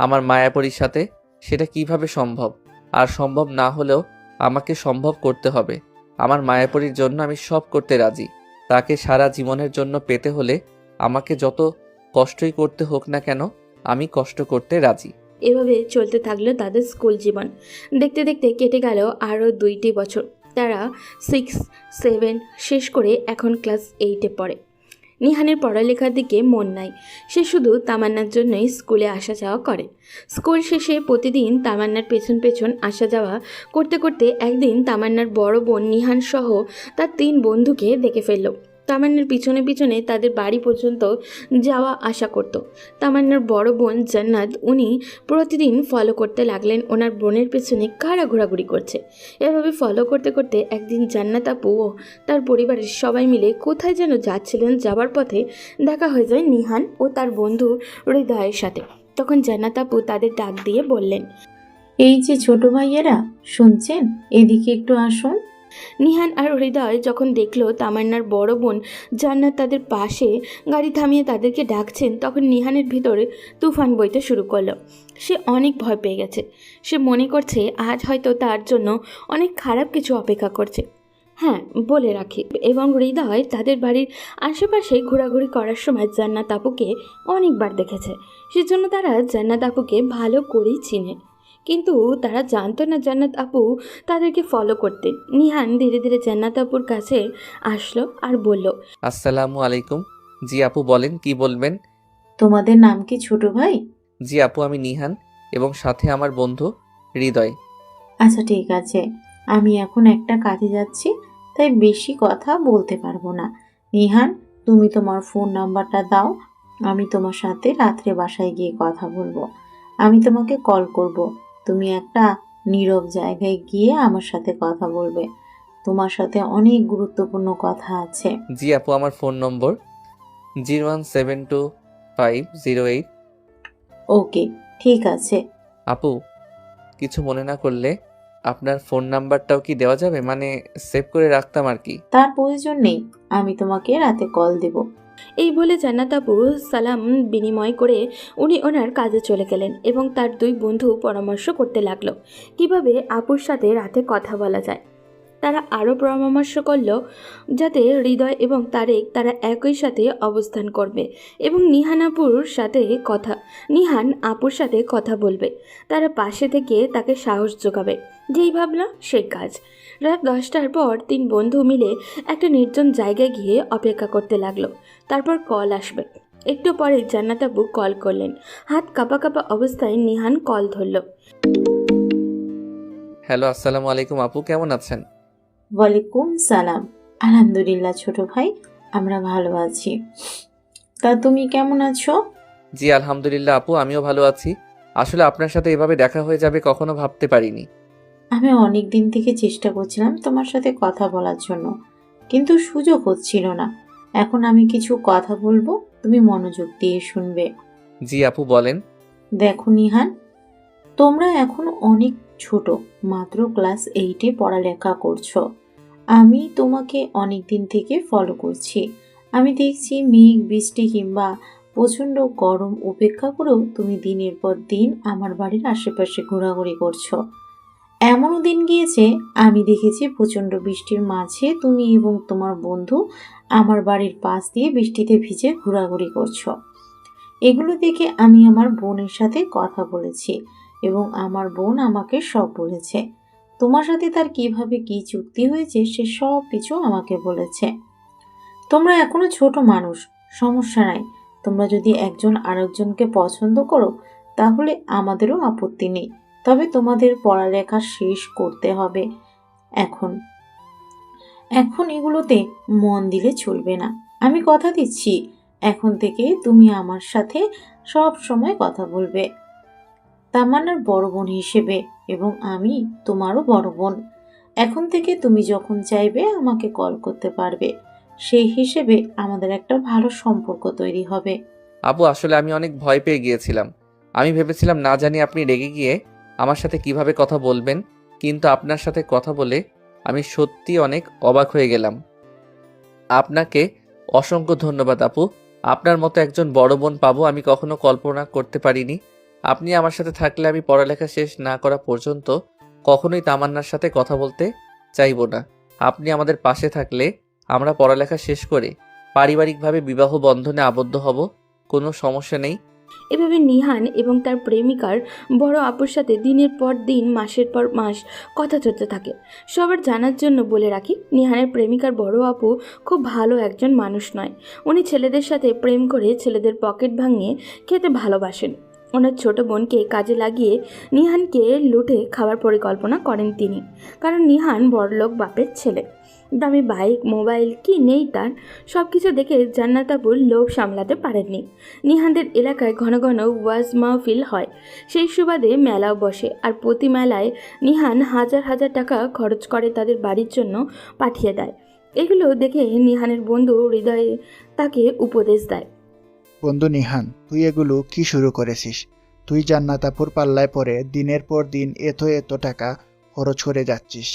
আমার মায়াপরীর সাথে। সেটা কিভাবে সম্ভব? আর সম্ভব না হলেও আমাকে সম্ভব করতে হবে। আমার মায়াপরীর জন্য আমি সব করতে রাজি। তাকে সারা জীবনের জন্য পেতে হলে আমাকে যত কষ্টই করতে হোক না কেন, আমি কষ্ট করতে রাজি। এভাবে চলতে থাকলো তাদের স্কুল জীবন। দেখতে দেখতে কেটে গেল আরও 2টি বছর। তারা 6, 7 শেষ করে এখন ক্লাস 8-এ পড়ে। নিহানের পড়ালেখার দিকে মন নাই। সে শুধু তামান্নার জন্যই স্কুলে আসা যাওয়া করে। স্কুল শেষে প্রতিদিন তামান্নার পেছন পেছন আসা যাওয়া করতে করতে একদিন তামান্নার বড় বোন নিহান সহ তার 3 বন্ধুকে দেখে ফেলল। তামান্নার পিছনে পিছনে তাদের বাড়ি পর্যন্ত যাওয়া আসা করত। তামান্নার বড় বোন জান্নাত, উনি প্রতিদিন ফলো করতে লাগলেন ওনার বোনের পেছনে কারা ঘোরাঘুরি করছে। এভাবে ফলো করতে করতে একদিন জান্নাত আপু ও তার পরিবারের সবাই মিলে কোথায় যেন যাচ্ছিলেন। যাবার পথে দেখা হয়ে যায় নিহান ও তার বন্ধু হৃদয়ের সাথে। তখন জান্নাত আপু তাদের ডাক দিয়ে বললেন, এই যে ছোট ভাইয়েরা, শুনছেন? এদিকে একটু আসুন। নিহান আর হৃদয় যখন দেখলো তামান্নার বড় বোন জান্নাত তাদের পাশে গাড়ি থামিয়ে তাদেরকে ডাকছেন, তখন নিহানের ভিতরে তুফান বইতে শুরু করলো। সে অনেক ভয় পেয়ে গেছে। সে মনে করছে আজ হয়তো তার জন্য অনেক খারাপ কিছু অপেক্ষা করছে। হ্যাঁ, বলে রাখি, এবং হৃদয় তাদের বাড়ির আশেপাশে ঘোরাঘুরি করার সময় জান্নাত আপুকে অনেকবার দেখেছে। সেজন্য তারা জান্নাত আপুকে ভালো করেই চিনে। কিন্তু তারা জানতো না জান্নাত আপু তাদেরকে ফলো করতে। নিহান ধীরে ধীরে জান্নাত আপুর কাছে আসলো আর বলল, আসসালামু আলাইকুম। জি আপু, বলেন কি বলবেন? তোমাদের নাম কি ছোট ভাই? জি আপু, আমি নিহান এবং সাথে আমার বন্ধু হৃদয়। আচ্ছা ঠিক আছে, আমি এখন একটা কাজে যাচ্ছি, তাই বেশি কথা বলতে পারবো না। নিহান, তুমি তোমার ফোন নাম্বারটা দাও, আমি তোমার সাথে রাত্রে বাসায় গিয়ে কথা বলবো। আমি তোমাকে কল করব, তুমি একটা নীরব জায়গায় গিয়ে আমার সাথে কথা বলবে। তোমার সাথে অনেক গুরুত্বপূর্ণ কথা আছে। জি আপু, আমার ফোন নম্বর 0172508। ওকে, ঠিক আছে। আপু, কিছু মনে না করলে আপনার ফোন নাম্বারটাও কি দেওয়া যাবে? মানে সেভ করে রাখতাম আর কি। তার প্রয়োজন নেই, আমি তোমাকে রাতে কল দেব। এই বলে জান্নাত আপু সালাম বিনিময় করে উনি ওনার কাজে চলে গেলেন এবং তার 2 বন্ধু পরামর্শ করতে লাগলো কিভাবে আপুর সাথে রাতে কথা বলা যায়। তারা আরও পরামর্শ করল যাতে হৃদয় এবং তারেক তারা একই সাথে অবস্থান করবে এবং নিহান আপুর সাথে কথা বলবে। তারা পাশে থেকে তাকে সাহস যোগাবে। যেই ভাবনা সেই কাজ। রাত 10টার পর 3 বন্ধু মিলে একটা নির্জন জায়গায় গিয়ে অপেক্ষা করতে লাগলো। তারপর কল আসবে। একটু পরে জান্নাত আপু কল করলেন। হাত কাঁপা কাঁপা অবস্থায় নিহান কল ধরল। হ্যালো, আসসালামু আলাইকুম আপু, কেমন আছেন? ওয়ালাইকুম সালাম। আলহামদুলিল্লাহ ছোট ভাই, আমরা ভালো আছি। তা তুমি কেমন আছো? জি আলহামদুলিল্লাহ আপু, আমিও ভালো আছি। আসলে আপনার সাথে এভাবে দেখা হয়ে যাবে কখনো ভাবতে পারিনি। আমি অনেক দিন থেকে চেষ্টা করছিলাম তোমার সাথে কথা বলার জন্য, কিন্তু সুযোগ হচ্ছিল না। এখন আমি কিছু কথা বলবো, তুমি মনোযোগ দিয়ে শুনবে। জি আপু, বলেন। দেখো নিহান, তোমরা এখন অনেক ছোট, মাত্র ক্লাস 8-এ পড়ালেখা করছো। আমি তোমাকে অনেক দিন থেকে ফলো করছি। আমি দেখছি মেঘ, বৃষ্টি কিংবা প্রচণ্ড গরম উপেক্ষা করেও তুমি দিনের পর দিন আমার বাড়ির আশেপাশে ঘোরাঘুরি করছো। এমনও দিন গিয়েছে আমি দেখেছি প্রচণ্ড বৃষ্টির মাঝে তুমি এবং তোমার বন্ধু আমার বাড়ির পাশ দিয়ে বৃষ্টিতে ভিজে ঘোরাঘুরি করছো। এগুলো দেখে আমি আমার বোনের সাথে কথা বলেছি এবং আমার বোন আমাকে সব বলেছে। তোমার সাথে তার কিভাবে কি চুক্তি হয়েছে সে সব কিছু আমাকে বলেছে। তোমরা এখনো ছোট মানুষ, সমস্যা নাই। তোমরা যদি একজন আরেকজনকে পছন্দ করো তাহলে আমাদেরও আপত্তি নেই, তবে তোমাদের পড়ালেখা শেষ করতে হবে। এখন এখন এগুলোতে মন দিলে চলবে না। আমি কথা দিচ্ছি, এখন থেকে তুমি আমার সাথে সব সময় কথা বলবে তামান্নার বড় বোন হিসেবে, এবং আমি তোমারও বড় বোন। এখন থেকে তুমি যখন চাইবে আমাকে কল করতে পারবে। সেই হিসেবে আমাদের একটা ভালো সম্পর্ক তৈরি হবে। আপু আসলে আমি অনেক ভয় পেয়ে গিয়েছিলাম। আমি ভেবেছিলাম না জানি আপনি রেগে গিয়ে আমার সাথে কিভাবে কথা বলবেন, কিন্তু আপনার সাথে কথা বলে আমি সত্যি অনেক অবাক হয়ে গেলাম। আপনাকে অসংখ্য ধন্যবাদ আপু। আপনার মতো একজন বড় বোন পাবো আমি কখনো কল্পনা করতে পারিনি। আপনি আমার সাথে থাকলে আমি পড়ালেখা শেষ না করা পর্যন্ত কখনোই তামান্নার সাথে কথা বলতে চাইবো না। আপনি আমাদের পাশে থাকলে আমরা পড়ালেখা শেষ করে পারিবারিকভাবে বিবাহ বন্ধনে আবদ্ধ হব, কোনো সমস্যা নেই। এভাবে নিহান এবং তার প্রেমিকার বড় আপুর সাথে দিনের পর দিন মাসের পর মাস কথা চলতে থাকে। সবার জানার জন্য বলে রাখি, নিহানের প্রেমিকার বড় আপু খুব ভালো একজন মানুষ নয়। উনি ছেলেদের সাথে প্রেম করে ছেলেদের পকেট ভাঙিয়ে খেতে ভালোবাসেন। ওনার ছোট বোনকে কাজে লাগিয়ে নিহানকে লুটে খাওয়ার পরিকল্পনা করেন তিনি, কারণ নিহান বড়লোক বাপের ছেলে। দামি বাইক, মোবাইল কি নেই তার, সব কিছু দেখে জান্নাত আপুর লোভ সামলাতে পারেননি। নিহানদের এলাকায় ঘন ঘন ওয়াজ মাহফিল হয়, সেই সুবাদে মেলাও বসে, আর প্রতি মেলায় নিহান হাজার হাজার টাকা খরচ করে তাদের বাড়ির জন্য পাঠিয়ে দেয়। এগুলো দেখে নিহানের বন্ধু হৃদয়ে তাকে উপদেশ দেয়। বন্ধু নিহান, তুই এগুলো কি শুরু করেছিস? তুই জান্নাত আপুর পাল্লায় পরে দিনের পর দিন এত এত টাকা খরচ করে যাচ্ছিস,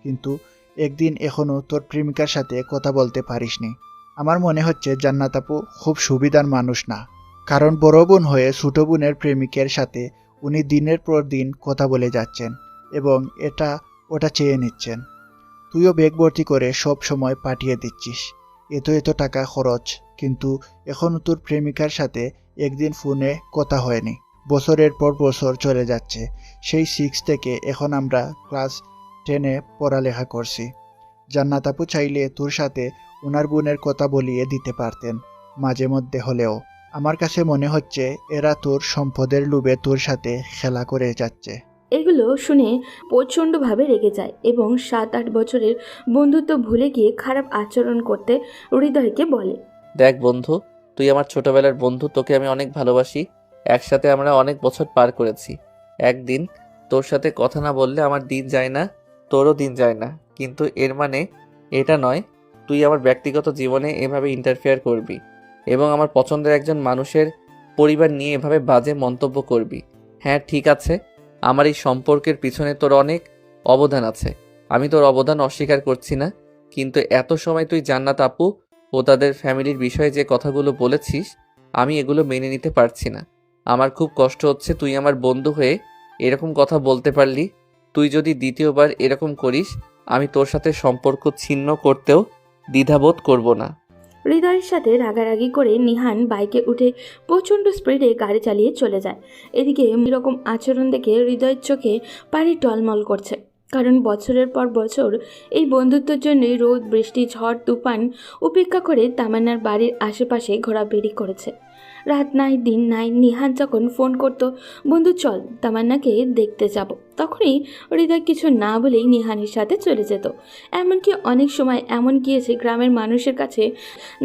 কিন্তু একদিন এখনো তোর প্রেমিকার সাথে কথা বলতে পারিসনি। আমার মনে হচ্ছে জান্নাত আপু খুব সুবিধার মানুষ না, কারণ বড় বোন হয়ে ছোট বোনের প্রেমিকের সাথে উনি দিনের পর দিন কথা বলে যাচ্ছেন এবং এটা ওটা চেয়ে নিচ্ছেন। তুইও ব্যাগ ভর্তি করে সব সময় পাঠিয়ে দিচ্ছিস, এত এত টাকা খরচ, কিন্তু এখনও তোর প্রেমিকার সাথে একদিন ফোনে কথা হয়নি। বছরের পর বছর চলে যাচ্ছে, সেই 6 থেকে এখন আমরা ক্লাস 10-এ পড়ালেখা করছি। জান্নাত আপু চাইলে তোর সাথে ওনার বোনের কথা বলিয়ে দিতে পারতেন মাঝে মধ্যে হলেও। আমার কাছে মনে হচ্ছে এরা তোর সম্পদের লোভে তোর সাথে খেলা করে যাচ্ছে। এগুলো শুনে প্রচণ্ডভাবে রেগে যায় এবং 7-8 বছরের বন্ধুত্ব ভুলে গিয়ে খারাপ আচরণ করতে হৃদয়কে বলে, দেখ বন্ধু, তুই আমার ছোটবেলার বন্ধু, তোকে আমি অনেক ভালোবাসি। একসাথে আমরা অনেক বছর পার করেছি। একদিন তোর সাথে কথা না বললে আমার দিন যায় না, তোরও দিন যায় না, কিন্তু এর মানে এটা নয় তুই আমার ব্যক্তিগত জীবনে এভাবে ইন্টারফেয়ার করবি এবং আমার পছন্দের একজন মানুষের পরিবার নিয়ে এভাবে বাজে মন্তব্য করবি। হ্যাঁ ঠিক আছে, আমার এই সম্পর্কের পিছনে তোর অনেক অবদান আছে, আমি তোর অবদান অস্বীকার করছি না, কিন্তু এত সময় তুই জান্নাত আপু ও তাদের ফ্যামিলির বিষয়ে যে কথাগুলো বলেছিস আমি এগুলো মেনে নিতে পারছি না। আমার খুব কষ্ট হচ্ছে তুই আমার বন্ধু হয়ে এরকম কথা বলতে পারলি। তুই যদি দ্বিতীয়বার এরকম করিস আমি তোর সাথে সম্পর্ক ছিন্ন করতেও দ্বিধাবোধ করব না। হৃদয়ের সাথে রাগারাগি করে নিহান বাইকে উঠে প্রচণ্ড স্পিডে গাড়ি চালিয়ে চলে যায়। এদিকে এরকম আচরণ দেখে হৃদয়ের চোখে পানি টলমল করছে, কারণ বছরের পর বছর এই বন্ধুত্বের জন্যই রোদ, বৃষ্টি, ঝড়, তুফান উপেক্ষা করে তামান্নার বাড়ির আশেপাশে ঘোরাবেড়ি করেছে। রাত নাই দিন নাই, নিহান যখন ফোন করতো, বন্ধু চল তামান্নাকে দেখতে যাব, তখনই হৃদয় কিছু না বলেই নিহানের সাথে চলে যেত। এমনকি অনেক সময় এমন গিয়েছে গ্রামের মানুষের কাছে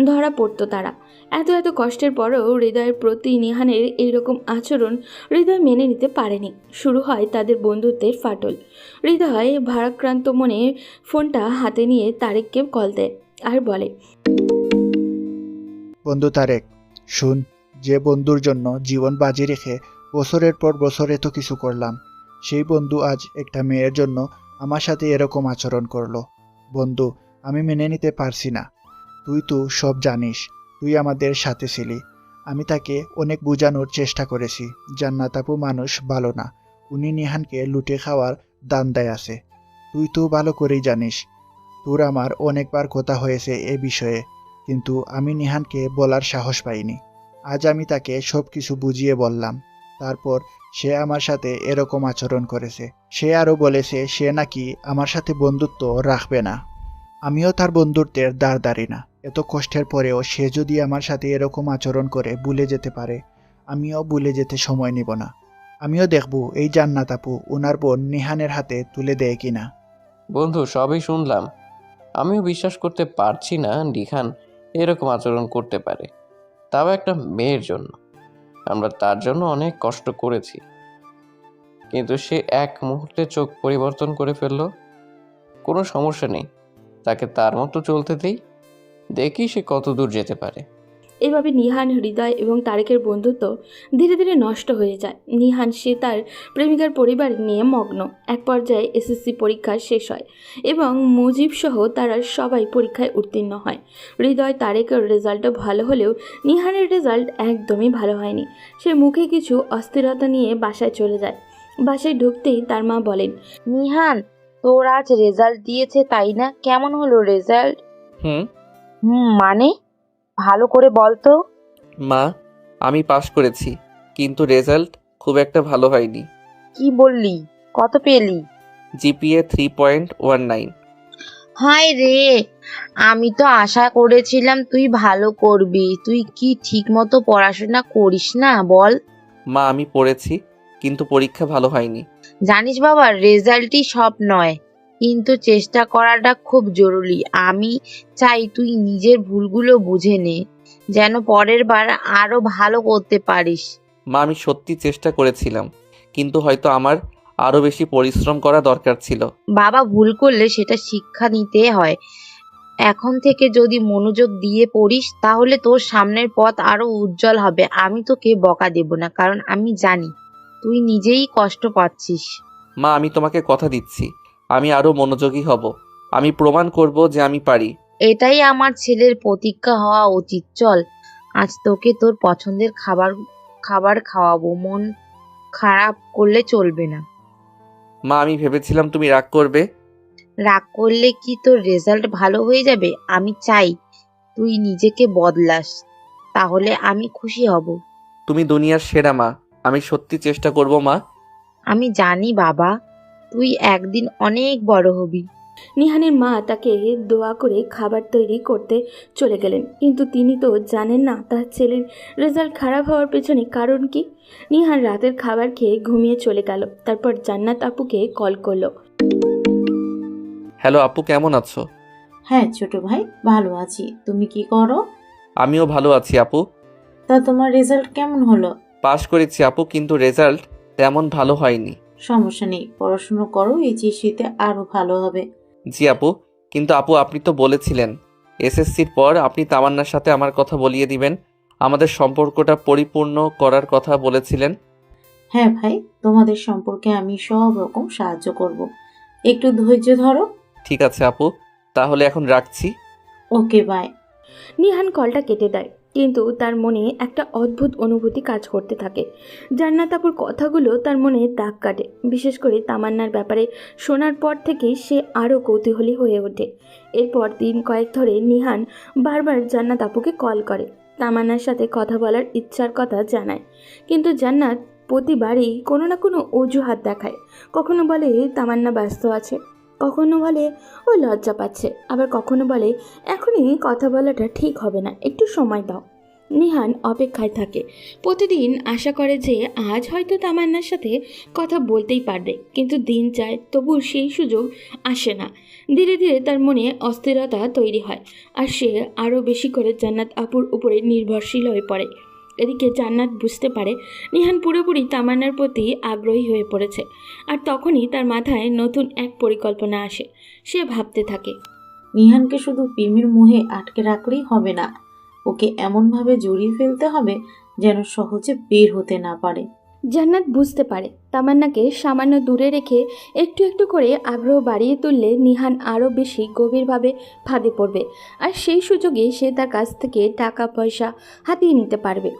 ধরা পড়তো তারা। এত এত কষ্টের পরেও হৃদয়ের প্রতি নিহানের এইরকম আচরণ হৃদয় মেনে নিতে পারেনি। শুরু হয় তাদের বন্ধুত্বের ফাটল। হৃদয় ভারাক্রান্ত মনে ফোনটা হাতে নিয়ে তারেককে কল দেয় আর বলে, বন্ধু তারেক, শুন, যে বন্ধুর জন্য জীবন বাজি রেখে বছরের পর বছর এত কিছু করলাম, সেই বন্ধু আজ একটা মেয়ের জন্য আমার সাথে এরকম আচরণ করলো। বন্ধু, আমি মেনে নিতে পারছি না। তুই তো সব জানিস, তুই আমাদের সাথে ছিলি। আমি তাকে অনেক বোঝানোর চেষ্টা করেছি, জান্নাত আপু মানুষ ভালো না, উনি নিহানকে লুটে খাওয়ার দান্দায় আছে। তুই তো ভালো করেই জানিস, তোর আমার অনেকবার কথা হয়েছে এ বিষয়ে, কিন্তু আমি নিহানকে বলার সাহস পাইনি। আজ আমি তাকে সব কিছু বুঝিয়ে বললাম, তারপর সে আমার সাথে এরকম আচরণ করেছে। সে আরও বলেছে সে নাকি আমার সাথে বন্ধুত্ব রাখবে না। আমিও তার বন্ধুত্বের দ্বার ধারি না। এত কষ্টের পরেও সে যদি আমার সাথে এরকম আচরণ করে ভুলে যেতে পারে, আমিও ভুলে যেতে সময় নিব না। আমিও দেখব এই জান্নাত আপু ওনার বোন নিহানের হাতে তুলে দেয় কিনা। বন্ধু, সবই শুনলাম, আমিও বিশ্বাস করতে পারছি না নিহান এরকম আচরণ করতে পারে, তাও একটা মেয়ের জন্য। আমরা তার জন্য অনেক কষ্ট করেছি, কিন্তু সে এক মুহূর্তে চোখ পরিবর্তন করে ফেললো। কোনো সমস্যা নেই, তাকে তার মতো চলতে দেই, দেখি সে কত দূর যেতে পারে। এভাবে নিহান, হৃদয় এবং তারেকের বন্ধুত্ব ধীরে ধীরে নষ্ট হয়ে যায়। নিহান সে তার প্রেমিকার পরিবার নিয়ে মগ্ন। এক পর্যায়ে এসএসসি পরীক্ষা শেষ হয় এবং মুজিব সহ তারা সবাই পরীক্ষায় উত্তীর্ণ হয়। হৃদয়, তারেকের রেজাল্টও ভালো হলেও নিহানের রেজাল্ট একদমই ভালো হয়নি। সে মুখে কিছু অস্থিরতা নিয়ে বাসায় চলে যায়। বাসায় ঢুকতেই তার মা বলেন, নিহান, তোর আজ রেজাল্ট দিয়েছে তাই না? কেমন হলো রেজাল্ট? হুম। মানে ভালো করে বল তো। মা, আমি পাশ করেছি, কিন্তু রেজাল্ট খুব একটা ভালো হয়নি। কি বললি? কত পেলি? জিপিএ 3.19। হায় রে, আমি তো আশা করেছিলাম তুই ভালো করবি। তুই কি ঠিক মতো পড়াশোনা করিস না বল? মা, আমি পড়েছি, কিন্তু পরীক্ষা ভালো হয়নি। জানিস বাবা, রেজাল্টই সব নয়, কিন্তু চেষ্টা করাটা খুব জরুরি। আমি চাই তুই নিজের ভুলগুলো বুঝে নে, যেন পরের বার আরো ভালো করতে পারিস। মা, আমি সত্যি চেষ্টা করেছিলাম, কিন্তু হয়তো আমার আরও বেশি পরিশ্রম করা দরকার ছিল। বাবা, ভুল করলে সেটা শিক্ষা নিতে হয়। এখন থেকে যদি মনোযোগ দিয়ে পড়িস তাহলে তোর সামনের পথ আরো উজ্জ্বল হবে। আমি তোকে বকা দেব না, কারণ আমি জানি তুই নিজেই কষ্ট পাচ্ছিস। মা, আমি তোমাকে কথা দিচ্ছি, আমি আরও মনোযোগী হব। আমি প্রমাণ করব যে আমি পারি। এটাই আমার ছেলের প্রতিজ্ঞা হওয়া উচিত। চল, আজ তোকে তোর পছন্দের খাবার খাওয়াবো। মন খারাপ করলে চলবে না। মা, আমি ভেবেছিলাম তুমি রাগ করবে। রাগ করলে কি তোর রেজাল্ট ভালো হয়ে যাবে? আমি চাই তুই নিজেকে বদলাস, তাহলে আমি খুশি হব। তুমি দুনিয়ার সেরা মা, আমি সত্যি চেষ্টা করব মা। আমি জানি বাবা, তুই একদিন অনেক বড় হবি। নিহানের মা তাকে দোয়া করে খাবার তৈরি করতে চলে গেলেন, কিন্তু তিনি তো জানেন না তার ছেলের রেজাল্ট খারাপ হওয়ার পেছনে কারণ কি। নিহান রাতের খাবার খেয়ে ঘুমিয়ে চলে গেল। তারপর জান্নাত আপুকে কল করলো। হ্যালো আপু, কেমন আছো? হ্যাঁ ছোট ভাই, ভালো আছি। তুমি কি করো? আমিও ভালো আছি আপু। তা তোমার রেজাল্ট কেমন হলো? পাশ করেছি আপু, কিন্তু রেজাল্ট তেমন ভালো হয়নি। সমস্যা নেই, পড়াশুনো করো, এইচএসসিতে আরো ভালো হবে। জি আপু, কিন্তু আপু আপনি তো বলেছিলেন এসএসসির পর আপনি তামান্নার সাথে আমার কথা বলিয়ে দিবেন, আমাদের সম্পর্কটা পরিপূর্ণ করার কথা বলেছিলেন। হ্যাঁ ভাই, তোমাদের সম্পর্কে আমি সব রকম সাহায্য করব। একটু ধৈর্য ধরো। ঠিক আছে আপু, তাহলে এখন রাখছি। Okay bye. নিহান কলটা কেটে দেয়, কিন্তু তার মনে একটা অদ্ভুত অনুভূতি কাজ করতে থাকে। জান্নাত আপুর কথাগুলো তার মনে দাগ কাটে। বিশেষ করে তামান্নার ব্যাপারে শোনার পর থেকেই সে আরও কৌতূহলী হয়ে ওঠে। এরপর দিন কয়েক ধরে নিহান বারবার জান্নাত আপুকে কল করে, তামান্নার সাথে কথা বলার ইচ্ছার কথা জানায়। কিন্তু জান্নাত প্রতিবারই কোনো না কোনো অজুহাত দেখায়। কখনো বলে তামান্না ব্যস্ত আছে, কখনো বলে ও লজ্জা পাচ্ছে, আবার কখনো বলে এখনই কথা বলাটা ঠিক হবে না, একটু সময় দাও। নিহান অপেক্ষায় থাকে। প্রতিদিন আশা করে যে আজ হয়তো তামান্নার সাথে কথা বলতেই পারবে, কিন্তু দিন যায় তবু সেই সুযোগ আসে না। ধীরে ধীরে তার মনে অস্থিরতা তৈরি হয়, আর সে আরও বেশি করে জান্নাত আপুর উপরে নির্ভরশীল হয়ে পড়ে। এদিকে জান্নাত বুঝতে পারে নিহান পুরোপুরি তামান্নার প্রতি আগ্রহী হয়ে পড়েছে, আর তখনই তার মাথায় নতুন এক পরিকল্পনা আসে। সে ভাবতে থাকে, নিহানকে শুধু প্রেমের মোহে আটকে রাখলেই হবে না, ওকে এমনভাবে জড়িয়ে ফেলতে হবে যেন সহজে বের হতে না পারে। জান্নাত বুঝতে পারে তামান্নাকে সামান্য দূরে রেখে একটু একটু করে আগ্রহ বাড়িয়ে তুললে নিহান আরও বেশি গভীরভাবে ফাঁদে পড়বে, আর সেই সুযোগে সে তার কাছ থেকে টাকা পয়সা হাতিয়ে নিতে পারবে।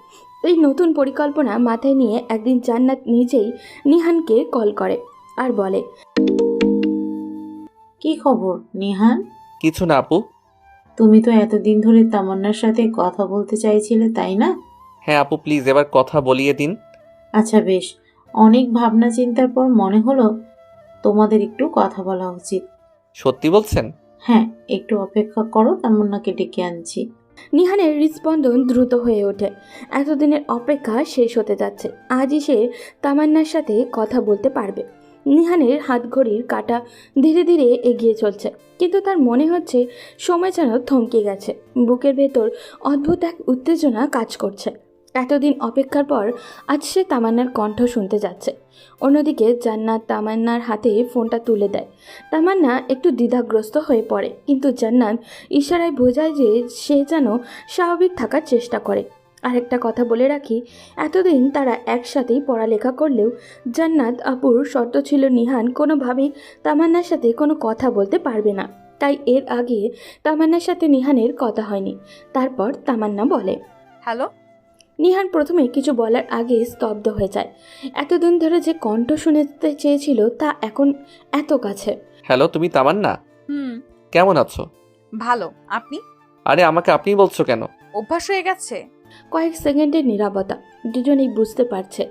এই নতুন পরিকল্পনা মাথায় নিয়ে একদিন জান্নাত নিজেই নিহানকে কল করে আর বলে, কি খবর নিহান? কিছু না আপু। তুমি তো এতদিন ধরে তামান্নার সাথে কথা বলতে চাইছিলে, তাই না? হ্যাঁ আপু, প্লিজ এবার কথা বলিয়ে দিন। আচ্ছা বেশ, অনেক ভাবনা চিন্তার পর মনে হলো তোমাদের একটু কথা বলা উচিত। সত্যি বলছেন? হ্যাঁ, একটু অপেক্ষা করো, তামান্নাকে ডেকে আনছি। নিহানের হৃদস্পন্দন দ্রুত হয়ে ওঠে। এতদিনের অপেক্ষা শেষ হতে যাচ্ছে। আজই সে তামান্নার সাথে কথা বলতে পারবে। নিহানের হাতঘড়ির কাঁটা ধীরে ধীরে এগিয়ে চলছে, কিন্তু তার মনে হচ্ছে সময় যেন থমকে গেছে। বুকের ভেতর অদ্ভুত এক উত্তেজনা কাজ করছে। এতদিন অপেক্ষার পর আজ সে তামান্নার কণ্ঠ শুনতে যাচ্ছে। অন্যদিকে জান্নাত তামান্নার হাতে ফোনটা তুলে দেয়। তামান্না একটু দ্বিধাগ্রস্ত হয়ে পড়ে, কিন্তু জান্নাত ইশারায় বোঝায় যে সে যেন স্বাভাবিক থাকার চেষ্টা করে। আরেকটা কথা বলে রাখি, এতদিন তারা একসাথেই পড়ালেখা করলেও জান্নাত আপুর শর্ত ছিল নিহান কোনোভাবেই তামান্নার সাথে কোনো কথা বলতে পারবে না। তাই এর আগে তামান্নার সাথে নিহানের কথা হয়নি। তারপর তামান্না বলে, হ্যালো। নিহান প্রথমে কিছু বলার আগে স্তব্ধ হয়ে যায়। এতদিন ধরে যে কণ্ঠ শুনতে চেয়েছিল তা এখন এত কাছে। হ্যালো, তুমি তামান্না? হুম। কেমন আছো? ভালো, আপনি? আরে আমাকে আপনি বলছো কেন? অভ্যাস হয়ে গেছে। কয়েক সেকেন্ডের নীরবতা। দুজনেই বুঝতে পারছে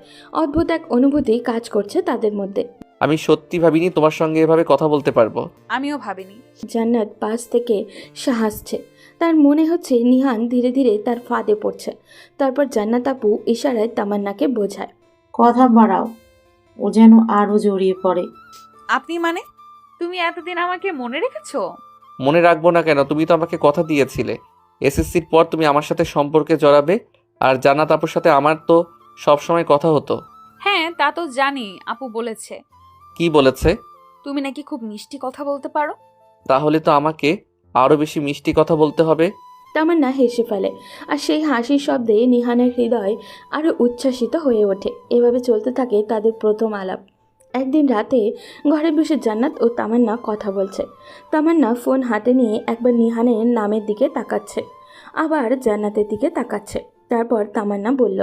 অদ্ভুত এক অনুভূতি কাজ করছে তাদের মধ্যে। আমি সত্যি ভাবিনি তোমার সঙ্গে এভাবে কথা বলতে পারবো। আমিও ভাবিনি। জান্নাত পাশ থেকে হাসছে। তার মনে হচ্ছে নিহান ধীরে ধীরে তার ফাঁদে পড়ছে। তারপর জান্নাত আপু ইশারায় তামান্নাকে বোঝায়, কথা বাড়াও, ও যেন আরো জড়িয়ে পড়ে। আপনি মানে? তুমি এতদিন আমাকে মনে রেখেছো? মনে রাখবো না কেন? তুমি তো আমাকে কথা দিয়েছিলে এসএসসির পর তুমি আমার সাথে সম্পর্কে জড়াবে। আর জান্নাত আপুর সাথে আমার তো সব সময় কথা হতো। হ্যাঁ, তা তো জানি। আপু বলেছে কি বলেছে? তুমি নাকি খুব মিষ্টি কথা বলতে পারো। তাহলে তো আমাকে আরো বেশি মিষ্টি কথা বলতে হবে। তামান্না হেসে ফেলে, আর সেই হাসির শব্দে নিহানের হৃদয় আরও উচ্ছ্বাসিত হয়ে ওঠে। এভাবে চলতে থাকে তাদের প্রথম আলাপ। একদিন রাতে ঘরে বসে জান্নাত ও তামান্না কথা বলছে। তামান্না ফোন হাতে নিয়ে একবার নিহানের নামের দিকে তাকাচ্ছে, আবার জান্নাতের দিকে তাকাচ্ছে। তারপর তামান্না বলল,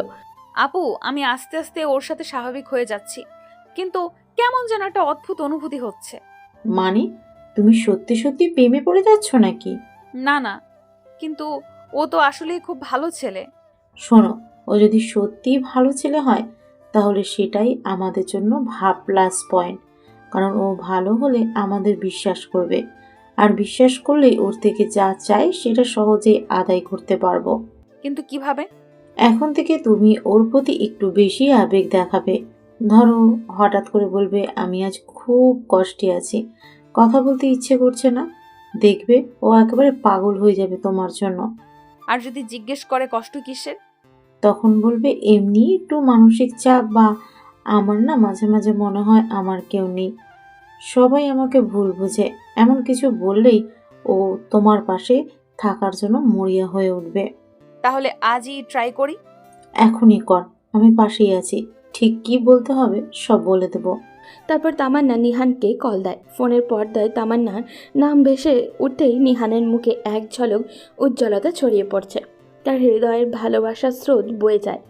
আপু, আমি আস্তে আস্তে ওর সাথে স্বাভাবিক হয়ে যাচ্ছি, কিন্তু কেমন যেন একটা অদ্ভুত অনুভূতি হচ্ছে। মানে তুমি সত্যি সত্যি প্রেমে পড়ে যাচ্ছ নাকি? না না, কিন্তু ও তো আসলেই খুব ভালো ছেলে। শোনো, ও যদি সত্যি ভালো ছেলে হয় তাহলে সেটাই আমাদের জন্য প্লাস পয়েন্ট। কারণ ও ভালো হলে আমাদের বিশ্বাস করবে, আর বিশ্বাস করলেই ওর থেকে যা চাই সেটা সহজেই আদায় করতে পারবো। কিন্তু কিভাবে? এখন থেকে তুমি ওর প্রতি একটু বেশি আবেগ দেখাবে। ধরো, হঠাৎ করে বলবে আমি আজ খুব কষ্টে আছি, কথা বলতে ইচ্ছে করছে না। দেখবে ও একেবারে পাগল হয়ে যাবে তোমার জন্য। আর যদি জিজ্ঞেস করে কষ্ট কিসের? তখন বলবে এমনি একটু মানসিক চাপ, বা আমার না মাঝে মাঝে মনে হয় আমার কেউ নেই, সবাই আমাকে ভুল বুঝে। এমন কিছু বললেই ও তোমার পাশে থাকার জন্য মরিয়া হয়ে উঠবে। তাহলে আজই ট্রাই করি। এখনই কর, আমি পাশেই আছি। ঠিক কি বলতে হবে সব বলে দেবো। তারপর তামান্না নিহানকে কল দেয়। ফোনের পর্দায় তামান্নার নাম ভেসে উঠতেই নিহানের মুখে এক ঝলক উজ্জ্বলতা ছড়িয়ে পড়ছে। তার হৃদয়ের ভালোবাসার স্রোত বয়ে যায়।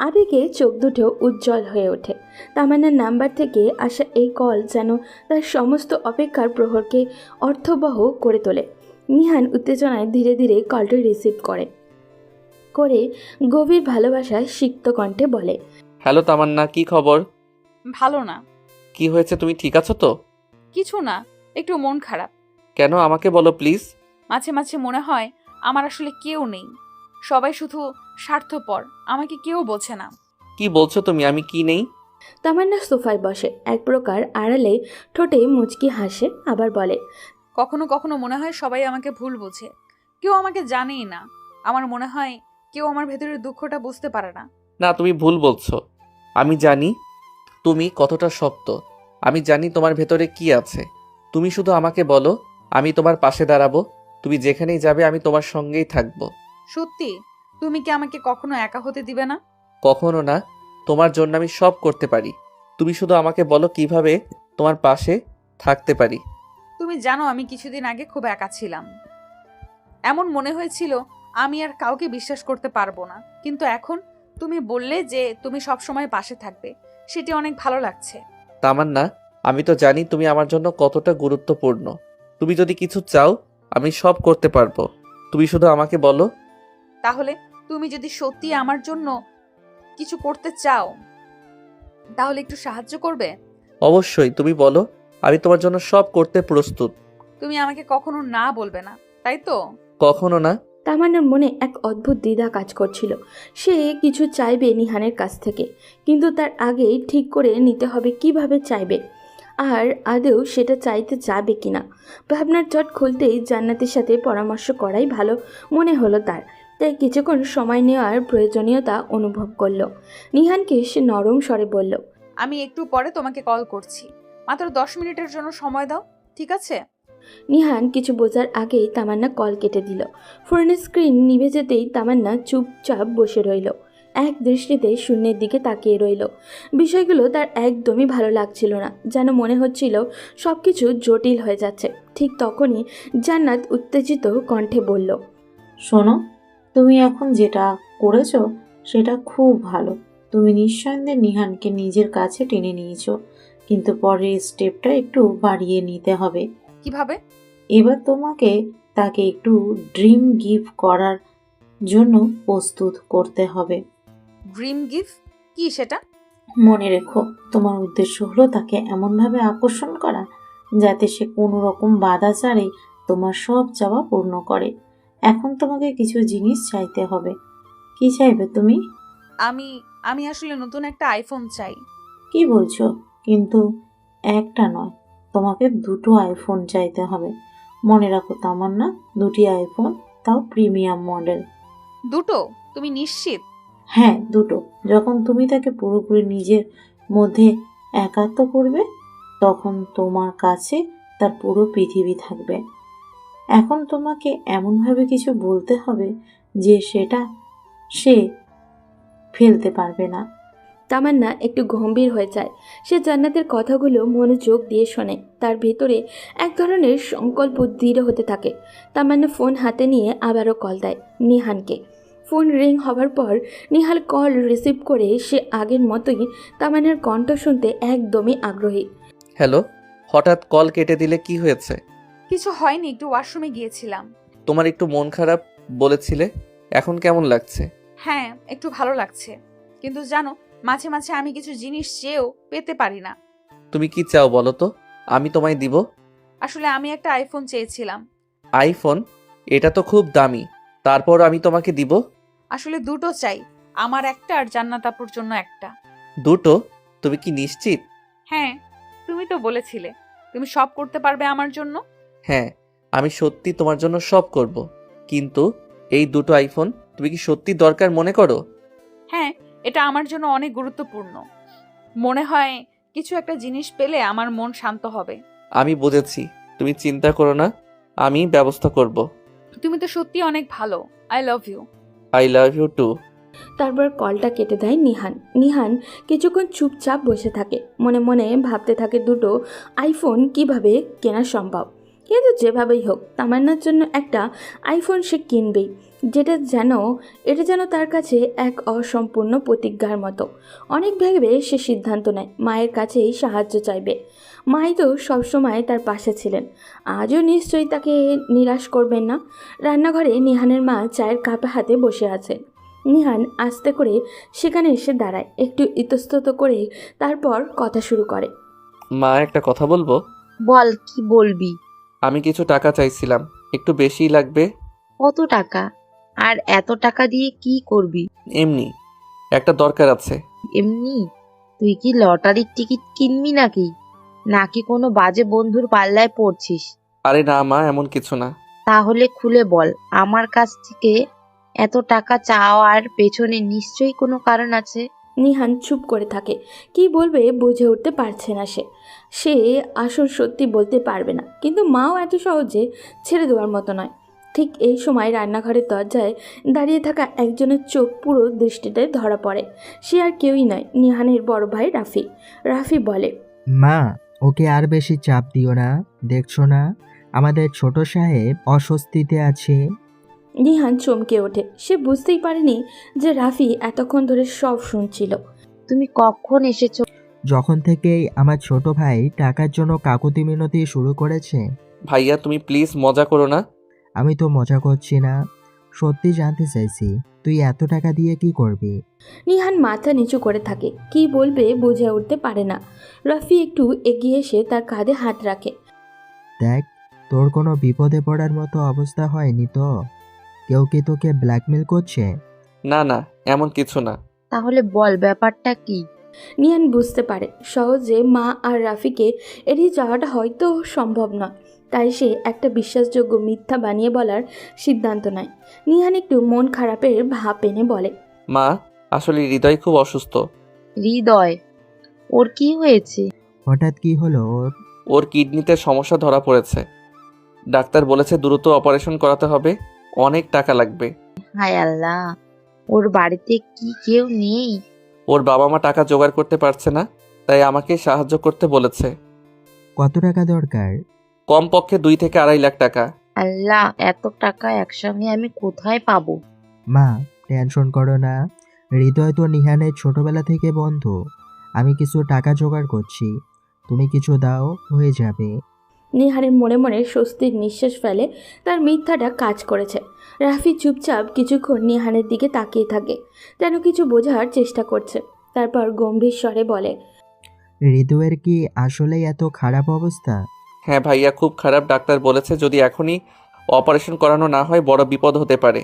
আবেগে চোখ দুটো উজ্জ্বল হয়ে ওঠে। তামান্নার নাম্বার থেকে আসা এই কল যেন তার সমস্ত অপেক্ষার প্রহরকে অর্থবহ করে তোলে। নিহান উত্তেজনায় ধীরে ধীরে কলটি রিসিভ করে গভীর ভালোবাসায় সিক্ত কণ্ঠে বলে, হ্যালো তামান্না, কি খবর? ভালো না। কি হয়েছে, তুমি ঠিক আছো তো? কিছু না, একটু মন খারাপ। কেন, আমাকে বলো প্লিজ। মাঝে মাঝে মনে হয় আমার আসলে কেউ নেই, সবাই শুধু স্বার্থপর, আমাকে কেউ বোঝে না। কি বলছো তুমি? আমি কি নেই? তামান্না সোফায় বসে, এক প্রকার আড়ালে ঠোঁটে মুচকি হাসে, আবার বলে, কখনো কখনো মনে হয় সবাই আমাকে ভুল বোঝে, কেউ আমাকে জানেই না। আমার মনে হয় কেউ আমার ভেতরের দুঃখটা বুঝতে পারে না। না, তুমি ভুল বলছো। আমি জানি তুমি কতটা শক্ত। আমি জানি তোমার ভেতরে কি আছে। তুমি শুধু আমাকে বলো, আমি তোমার পাশে দাঁড়াবো। তুমি যেখানেই যাবে আমি তোমার সঙ্গেই থাকবো। সত্যি? তুমি কি আমাকে কখনো একা হতে দিবে না? কখনো না, তোমার জন্য আমি সব করতে পারি। তুমি শুধু আমাকে বলো কিভাবে তোমার পাশে থাকতে পারি। তুমি জানো আমি কিছুদিন আগে খুব একা ছিলাম। এমন মনে হয়েছিল আমি আর কাউকে বিশ্বাস করতে পারবো না, কিন্তু এখন তুমি বললে যে তুমি সব সময় পাশে থাকবে, সেটি অনেক ভালো লাগছে। তামান্না, আমি তো জানি তুমি আমার জন্য কতটা গুরুত্বপূর্ণ। তুমি যদি কিছু চাও আমি সব করতে পারবো। তুমি শুধু আমাকে বলো। তাহলে তুমি যদি সত্যি আমার জন্য কিছু করতে চাও তাহলে একটু সাহায্য করবে? অবশ্যই, তুমি বলো, আমি তোমার জন্য সব করতে প্রস্তুত। তুমি আমাকে কখনো না বলবে না, তাই তো? কখনো না। তামান্নার মনে এক অদ্ভুত দ্বিধা কাজ করছিল। সে কিছু চাইবে নিহানের কাছ থেকে, কিন্তু তার আগেই ঠিক করে নিতে হবে কিভাবে চাইবে, আর আদৌ সেটা চাইতে যাবে কিনা। ভাবনার চট খুলতেই জান্নাতের সাথে পরামর্শ করাই ভালো মনে হলো তার। তাই কিছুক্ষণ সময় নেওয়ার প্রয়োজনীয়তা অনুভব করলো। নিহানকে সে নরম স্বরে বলল, আমি একটু পরে তোমাকে কল করছি, মাত্র 10 মিনিটের জন্য সময় দাও, ঠিক আছে? নিহান কিছু বোঝার আগেই তামান্না কল কেটে দিল। ফোনের স্ক্রিন নিভে যেতেই তামান্না চুপচাপ বসে রইল, এক দৃষ্টিতে শূন্যের দিকে তাকিয়ে রইল। বিষয়গুলো তার একদমই ভালো লাগছিল না, যেন মনে হচ্ছিল সব কিছু জটিল হয়ে যাচ্ছে। ঠিক তখনই জান্নাত উত্তেজিত কণ্ঠে বলল, শোনো, তুমি এখন যেটা করেছো সেটা খুব ভালো। তুমি নিঃসন্দেহে নিহানকে নিজের কাছে টেনে নিয়েছো, কিন্তু পরের স্টেপটা একটু বাড়িয়ে নিতে হবে। কিভাবে? এবার তোমাকে তাকে একটু ড্রিম গিফট করার জন্য প্রস্তুত করতে হবে। ড্রিম গিফট কি সেটা? মনে রেখো, তোমার উদ্দেশ্য হলো তাকে এমনভাবে আকর্ষণ করা যাতে সে কোনো রকম বাধা ছাড়াই তোমার সব চাওয়া পূর্ণ করে। এখন তোমাকে কিছু জিনিস চাইতে হবে। কি চাইবে তুমি? আমি আমি আসলে নতুন একটা আইফোন চাই। কি বলছো? কিন্তু একটা নয়, তোমাকে দুটো আইফোন চাইতে হবে। মনে রাখো তামান্না, দুটি আইফোন, তাও প্রিমিয়াম মডেল। দুটো? তুমি নিশ্চিত? হ্যাঁ, দুটো। যখন তুমি তাকে পুরোপুরি নিজের মধ্যে একাত্ম করবে, তখন তোমার কাছে তার পুরো পৃথিবী থাকবে। এখন তোমাকে এমনভাবে কিছু বলতে হবে যে সেটা সে ফেলতে পারবে না। তামান্না একটু গম্ভীর হয়ে যায়। সে জান্নাতের কথাগুলো মনোযোগ দিয়ে শোনে। তার ভেতরে এক ধরনের সংকল্প দৃঢ় হতে থাকে। তামান্না ফোন হাতে নিয়ে আবারও কল দেয় নিহানকে। ফোন রিং হবার পর নিহাল কল রিসিভ করে সে আগের মতোই তামান্নার কণ্ঠ শুনতে একদমই আগ্রহী। হ্যালো, হঠাৎ কল কেটে দিলে, কি হয়েছে? কিছু হয়নি, একটু ওয়াশরুমে গিয়েছিলাম। তোমার একটু মন খারাপ বলেছিলে, এখন কেমন লাগছে? হ্যাঁ, একটু ভালো লাগছে, কিন্তু জানো, মাঝে মাঝে আমি কিছু জিনিস চেয়েও পেতে পারি না। তুমি কি চাও বলো তো, আমি তোমায় দিব। আসলে আমি একটা আইফোন চেয়েছিলাম। আইফোন? এটা তো খুব দামি, তারপর আমি তোমাকে দিব? আসলে দুটো চাই, আমার একটা আর জান্নাত আপুর জন্য একটা। দুটো? তুমি কি নিশ্চিত? হ্যাঁ, তুমি তো বলেছিলে তুমি সব করতে পারবে আমার জন্য। হ্যাঁ, আমি সত্যি তোমার জন্য সব করব, কিন্তু এই দুটো আইফোন তুমি কি সত্যি দরকার মনে করো? হ্যাঁ, এটা আমার জন্য অনেক গুরুত্বপূর্ণ। মনে হয় কিছু একটা জিনিস পেলে আমার মন শান্ত হবে। আমি বুঝেছি, তুমি চিন্তা করো না, আমি ব্যবস্থা করব। তুমি তো সত্যি অনেক ভালো। I love you. I love you too. তারপর কলটা কেটে দেয় নিহান। নিহান কিছুক্ষণ চুপচাপ বসে থাকে, মনে মনে ভাবতে থাকে দুটো আইফোন কিভাবে কেনা সম্ভব। কিন্তু যেভাবেই হোক তামান্নার জন্য একটা আইফোন সে কিনবেই। এটা যেন তার কাছে এক অসম্পূর্ণ প্রতিজ্ঞার মতো। অনেক ভেবে সে সিদ্ধান্ত নেয় মায়ের কাছেই সাহায্য চাইবে। মাই তো সবসময় তার পাশে ছিলেন, আজও নিশ্চয়ই তাকে নিরাশ করবেন না। রান্নাঘরে নিহানের মা চায়ের কাপ হাতে বসে আছেন। নিহান আস্তে করে সেখানে এসে দাঁড়ায়, একটু ইতস্তত করে তারপর কথা শুরু করে। মা, একটা কথা বলবো? বল, কি বলবি? আমি কিছু টাকা চাইছিলাম, একটু বেশিই লাগবে। কত টাকা? আর এত টাকা দিয়ে কি করবি? এমনি একটা দরকার আছে। এমনি? তুই কি লটারির টিকিট কিনবি নাকি? নাকি কোনো বাজে বন্ধুর পাল্লায় পড়ছিস? আরে না মা, এমন কিছু না। তাহলে খুলে বল, আমার কাছ থেকে এত টাকা চাওয়ার পেছনে নিশ্চয়ই কোনো কারণ আছে। নিহান চুপ করে থাকে, কি বলবে বুঝে উঠতে পারছে না সে আসল সত্যি বলতে পারবে না, কিন্তু মাও এত সহজে ছেড়ে দেওয়ার মতো নয়। ঠিক এই সময় রান্নাঘরের দরজায় দাঁড়িয়ে থাকা একজনের চোখ পুরো দৃষ্টিতে ধরা পড়ে। সে আর কেউই নয়, নিহানের বড় ভাই রাফি। রাফি বলে, মা, ওকে আর বেশি চাপ দিও না, দেখছো না আমাদের ছোট সাহেব অস্বস্তিতে আছে। নিহান চমকে ওঠে। সে বুঝতেই পারেনি যে রাফি এতক্ষণ ধরে সব শুনছিল। তুমি কখন এসেছো? যখন থেকেই আমার ছোট ভাই টাকার জন্য কাকুতি মিনতি শুরু করেছে। ভাইয়া, তুমি প্লিজ মজা করো না। আমি তো মজা করছি না, সত্যি জানতে চাইছি তুই এত টাকা দিয়ে কি করবি? নিহান মাথা নিচু করে থাকে, কি বলবে বুঝে উঠতে পারে না। রাফি একটু এগিয়ে এসে তার কাঁধে হাত রাখে। দেখ, তোর কোনো বিপদে পড়ার মতো অবস্থা হয়নি তো? কেউ কি তোকে ব্ল্যাকমেল করছে? না না, এমন কিছু না। তাহলে বল ব্যাপারটা কি? নিহান বুঝতে পারে সহজে মা আর রাফিকে এড়িয়ে যাওয়াটা হয়তো সম্ভব নয়, তাই সে একটা বিশ্বাসযোগ্য মিথ্যা বানিয়ে বলার সিদ্ধান্ত নেয়। নিহান একটু মন খারাপের ভাব এনে বলে, মা, আসলে হৃদয় খুব অসুস্থ। হৃদয়? ওর কি হয়েছে? হঠাৎ কি হলো ওর? ওর কিডনিতে সমস্যা ধরা পড়েছে। ডাক্তার বলেছে দ্রুত অপারেশন করাতে হবে, অনেক টাকা লাগবে। হায় আল্লাহ, ওর বাড়িতে কি কেউ নেই? ওর বাবা মা টাকা জোগাড় করতে পারছে না, তাই আমাকে সাহায্য করতে বলেছে। কত টাকা দরকার? কমপক্ষে 2 থেকে 2.5 লাখ টাকা। আল্লাহ, এত টাকা একসঙ্গে আমি কোথায় পাবো? মা, টেনশন করো না। হৃদয় তো নিহানের ছোটবেলা থেকে বন্ধু। আমি কিছু টাকা জোগাড় করছি, তুমি কিছু দাও, হয়ে যাবে। নিহারের মনে মনে স্বস্তির নিঃশ্বাস ফেলে, তার মিথ্যাটা কাজ করেছে। রাফি চুপচাপ কিছুক্ষণ নিহানের দিকে তাকিয়ে থাকে, যেন কিছু বোঝার চেষ্টা করছে। তারপর গম্ভীর স্বরে বলে, হৃদয়ের কি আসলেই এত খারাপ অবস্থা? হ্যাঁ ভাইয়া, খুব খারাপ। ডাক্তার বলেছে যদি এখনই অপারেশন করানো না হয় বড় বিপদ হতে পারে।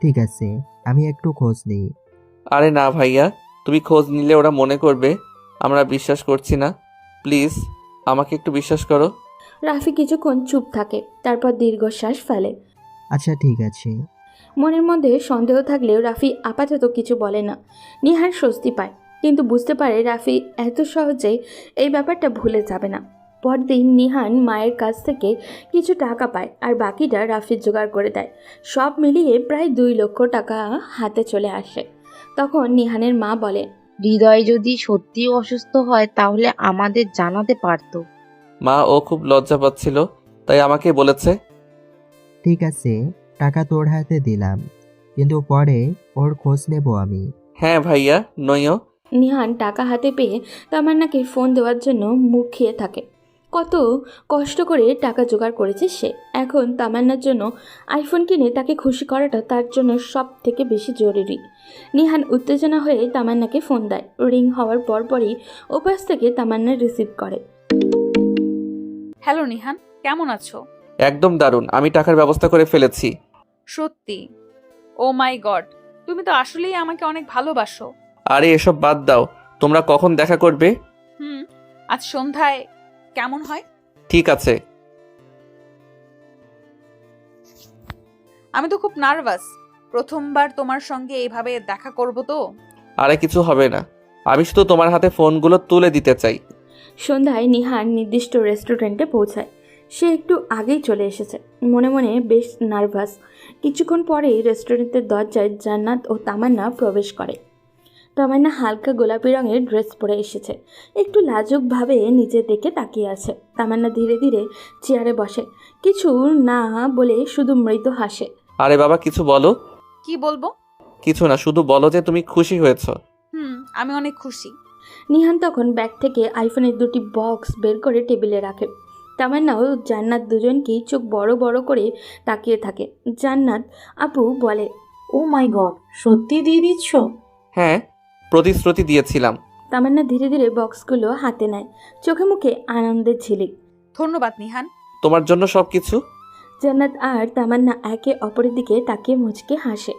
ঠিক আছে, আমি একটু খোঁজ নিই। আরে না ভাইয়া, তুমি খোঁজ নিলে ওরা মনে করবে আমরা বিশ্বাস করছি না। প্লিজ আমাকে একটু বিশ্বাস করো। রাফি কিছুক্ষণ চুপ থাকে, তারপর দীর্ঘশ্বাস ফেলে। আচ্ছা ঠিক আছে। মনের মধ্যে সন্দেহ থাকলেও রাফি আপাতত কিছু বলে না। নিহার স্বস্তি পায়, কিন্তু বুঝতে পারে রাফি এত সহজেই এই ব্যাপারটা ভুলে যাবে না। পরদিন নিহান মায়ের কাছ থেকে কিছু টাকা পায়, আর বাকিটা রাফি জোগাড় করে দেয়। সব মিলিয়ে প্রায় 2 লক্ষ টাকা হাতে চলে আসে। তখন নিহানের মা বলে, হৃদয় যদি সত্যি অসুস্থ হয় তাহলে আমাদের জানাতে পারতো। মা, ও খুব লজ্জা পাচ্ছিল, তাই আমাকে বলেছে। ঠিক আছে, টাকা তোর হাতে দিলাম, কিন্তু পরে ওর খোঁজ নেব আমি। হ্যাঁ ভাইয়া, নইও। নিহান টাকা হাতে পেয়ে তামান্নাকে ফোন দেওয়ার জন্য মুখ খেয়ে থাকে। কত কষ্ট করে টাকা জোগাড় করেছে সে। এখন তামান্নার জন্য আইফোন কিনে তাকে খুশি করাটা তার জন্য সব থেকে বেশি জরুরি। নিহান উত্তেজনা হয়ে তামান্নাকে ফোন দেয়। রিং হওয়ার পরপরই ওপাশ থেকে তামান্না রিসিভ করে। হ্যালো নিহান, কেমন আছো? একদম দারুণ, আমি টাকার ব্যবস্থা করে ফেলেছি। সত্যি? ও মাই গড, তুমি তো আসলেই আমাকে অনেক ভালোবাসো। আরে এসব বাদ দাও, তোমরা কখন দেখা করবে? আজ সন্ধ্যায় কেমন হয়? ঠিক আছে। আমি তো খুব নার্ভাস, প্রথমবার তোমার সঙ্গে এইভাবে দেখা করব তো। আরে কিছু হবে না, আমি শুধু তোমার হাতে ফোনগুলো তুলে দিতে চাই। সন্ধ্যায় নিহান নির্দিষ্ট রেস্টুরেন্টে পৌঁছায়। সে একটু আগেই চলে এসেছে, মনে মনে বেশ নার্ভাস। কিছুক্ষণ পরেই রেস্টুরেন্টের দরজায় জান্নাত ও তামান্না প্রবেশ করে। তামান্না হালকা গোলাপি রঙের ড্রেস পরে এসেছে, একটু লাজুকভাবে নিচের দিকে তাকিয়ে আছে। তামান্না ধীরে ধীরে চেয়ারে বসে, কিছু না বলে শুধু মৃদু হাসে। আরে বাবা, কিছু বলো। কি বলবো? কিছু না, শুধু বলো যে তুমি খুশি হয়েছো। আমি অনেক খুশি। নিহান তখন ব্যাগ থেকে আইফোনের 2টি বক্স বের করে টেবিলে রাখে। তামান্না ও জান্নাত দুজনকেই চোখ বড় বড় করে তাকিয়ে থাকে। জান্নাত আপু বলে, ও মাই গড, সত্যি দিয়ে দিচ্ছ? হ্যাঁ, প্রতিশ্রুতি দিয়েছিলাম। তামান্না ধীরে ধীরে বক্সগুলো হাতে নেয়, চোখে মুখে আনন্দের ঝিলিক। ধন্যবাদ নিহান। তোমার জন্য সবকিছু। জান্নাত আর তামান্না একে অপরের দিকে তাকিয়ে মুচকে হাসে।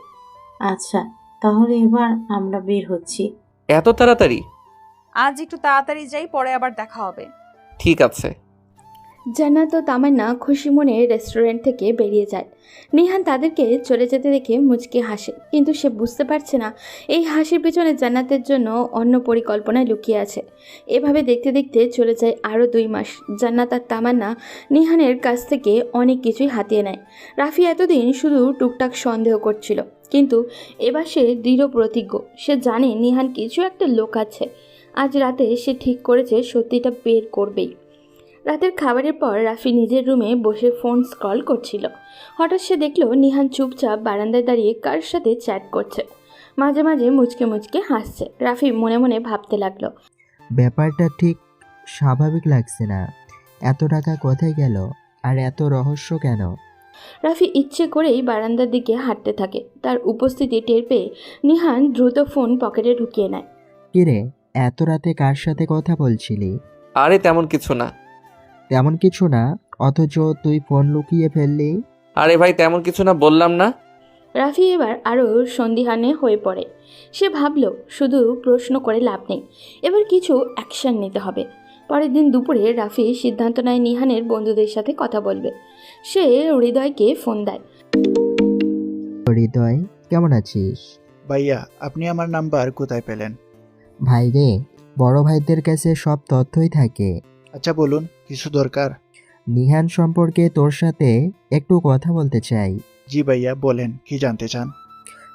আচ্ছা, তাহলে এবার আমরা বের হচ্ছি। এত তাড়াতাড়ি? আজ একটু তাড়াতাড়ি যাই, পরে আবার দেখা হবে। ঠিক আছে। জান্নাত ও তামান্না খুশি মনে রেস্টুরেন্ট থেকে বেরিয়ে যায়। নিহান তাদেরকে চলে যেতে দেখে মুচকে হাসে, কিন্তু সে বুঝতে পারছে না এই হাসির পেছনে জান্নাতের জন্য অন্য পরিকল্পনা লুকিয়ে আছে। এভাবে দেখতে দেখতে চলে যায় আরও 2 মাস। জান্নাত আর তামান্না নিহানের কাছ থেকে অনেক কিছুই হাতিয়ে নেয়। রাফি এতদিন শুধু টুকটাক সন্দেহ করছিল, কিন্তু এবার সে দৃঢ় প্রতিজ্ঞ। সে জানে নিহান কিছু একটা লুকাচ্ছে। আজ রাতে সে ঠিক করেছে সত্যিটা বের করবেই। রাতের খাবারের পর রাফি নিজের রুমে বসে ফোন স্ক্রল করছিল। হঠাৎ সে দেখল নিহান চুপচাপ বারান্দায় দাঁড়িয়ে কার সাথে চ্যাট করছে, মাঝে মাঝে মুচকে মুচকে হাসছে। রাফি মনে মনে ভাবতে লাগলো, ব্যাপারটা ঠিক স্বাভাবিক লাগছে না। এত টাকা কোথায় গেল, আর এত রহস্য কেন? রাফি ইচ্ছে করেই বারান্দার দিকে হাঁটতে থাকে। তার উপস্থিতি টের পেয়ে নিহান দ্রুত ফোন পকেটে ঢুকিয়ে নেয়। কিরে, এত রাতে কার সাথে কথা বলছিলি? আরে তেমন কিছু না। তেমন কিছু না, অথচ তুই ফোন লুকিয়ে ফেললি। আরে ভাই তেমন কিছু না বললাম না। রাফি এবার আরও সন্দিহানে হয়ে পড়ে। সে ভাবল শুধু প্রশ্ন করে লাভ নেই, এবার কিছু অ্যাকশন নিতে হবে। পরের দিন দুপুরে রাফি সিদ্ধান্ত নেয় নিহানের বন্ধুদের সাথে কথা বলবে। সে হৃদয়কে ফোন দেয়। হৃদয়, কেমন আছিস? ভাইয়া, আপনি আমার নাম্বার কোথায় পেলেন? ভাই রে, বড় ভাইদের কাছে সব তথ্যই থাকে। আচ্ছা বলুন, কিছু দরকার? নিহান সম্পর্কে তোর সাথে একটু কথা বলতে চাই। জি ভাইয়া, বলেন, কি জানতে চান?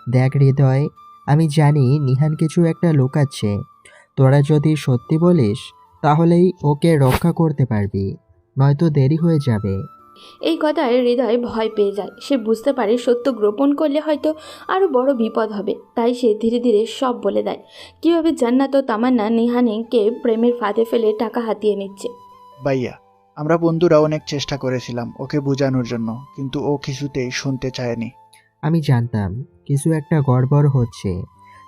দেখ হৃদয়, আমি জানি নিহান কিছু একটা লুকাচ্ছে। তোরা যদি সত্যি বলিস তাহলেই ওকে রক্ষা করতে পারবি, নয়তো দেরি হয়ে যাবে। এই কথায় হৃদয় ভয় পেয়ে যায়। সে বুঝতে পারে সত্য গোপন করলে হয়তো আরও বড় বিপদ হবে। তাই সে ধীরে ধীরে সব বলে দেয়, কীভাবে জান্নাত ও তামান্না নিহানকে প্রেমের ফাঁদে ফেলে টাকা হাতিয়ে নিচ্ছে। ভাইয়া, আমরা বন্ধুরা অনেক চেষ্টা করেছিলাম ওকে বোঝানোর জন্য, কিন্তু ও কিছুতেই শুনতে চায়নি। আমি জানতাম কিছু একটা গড়বড় হচ্ছে,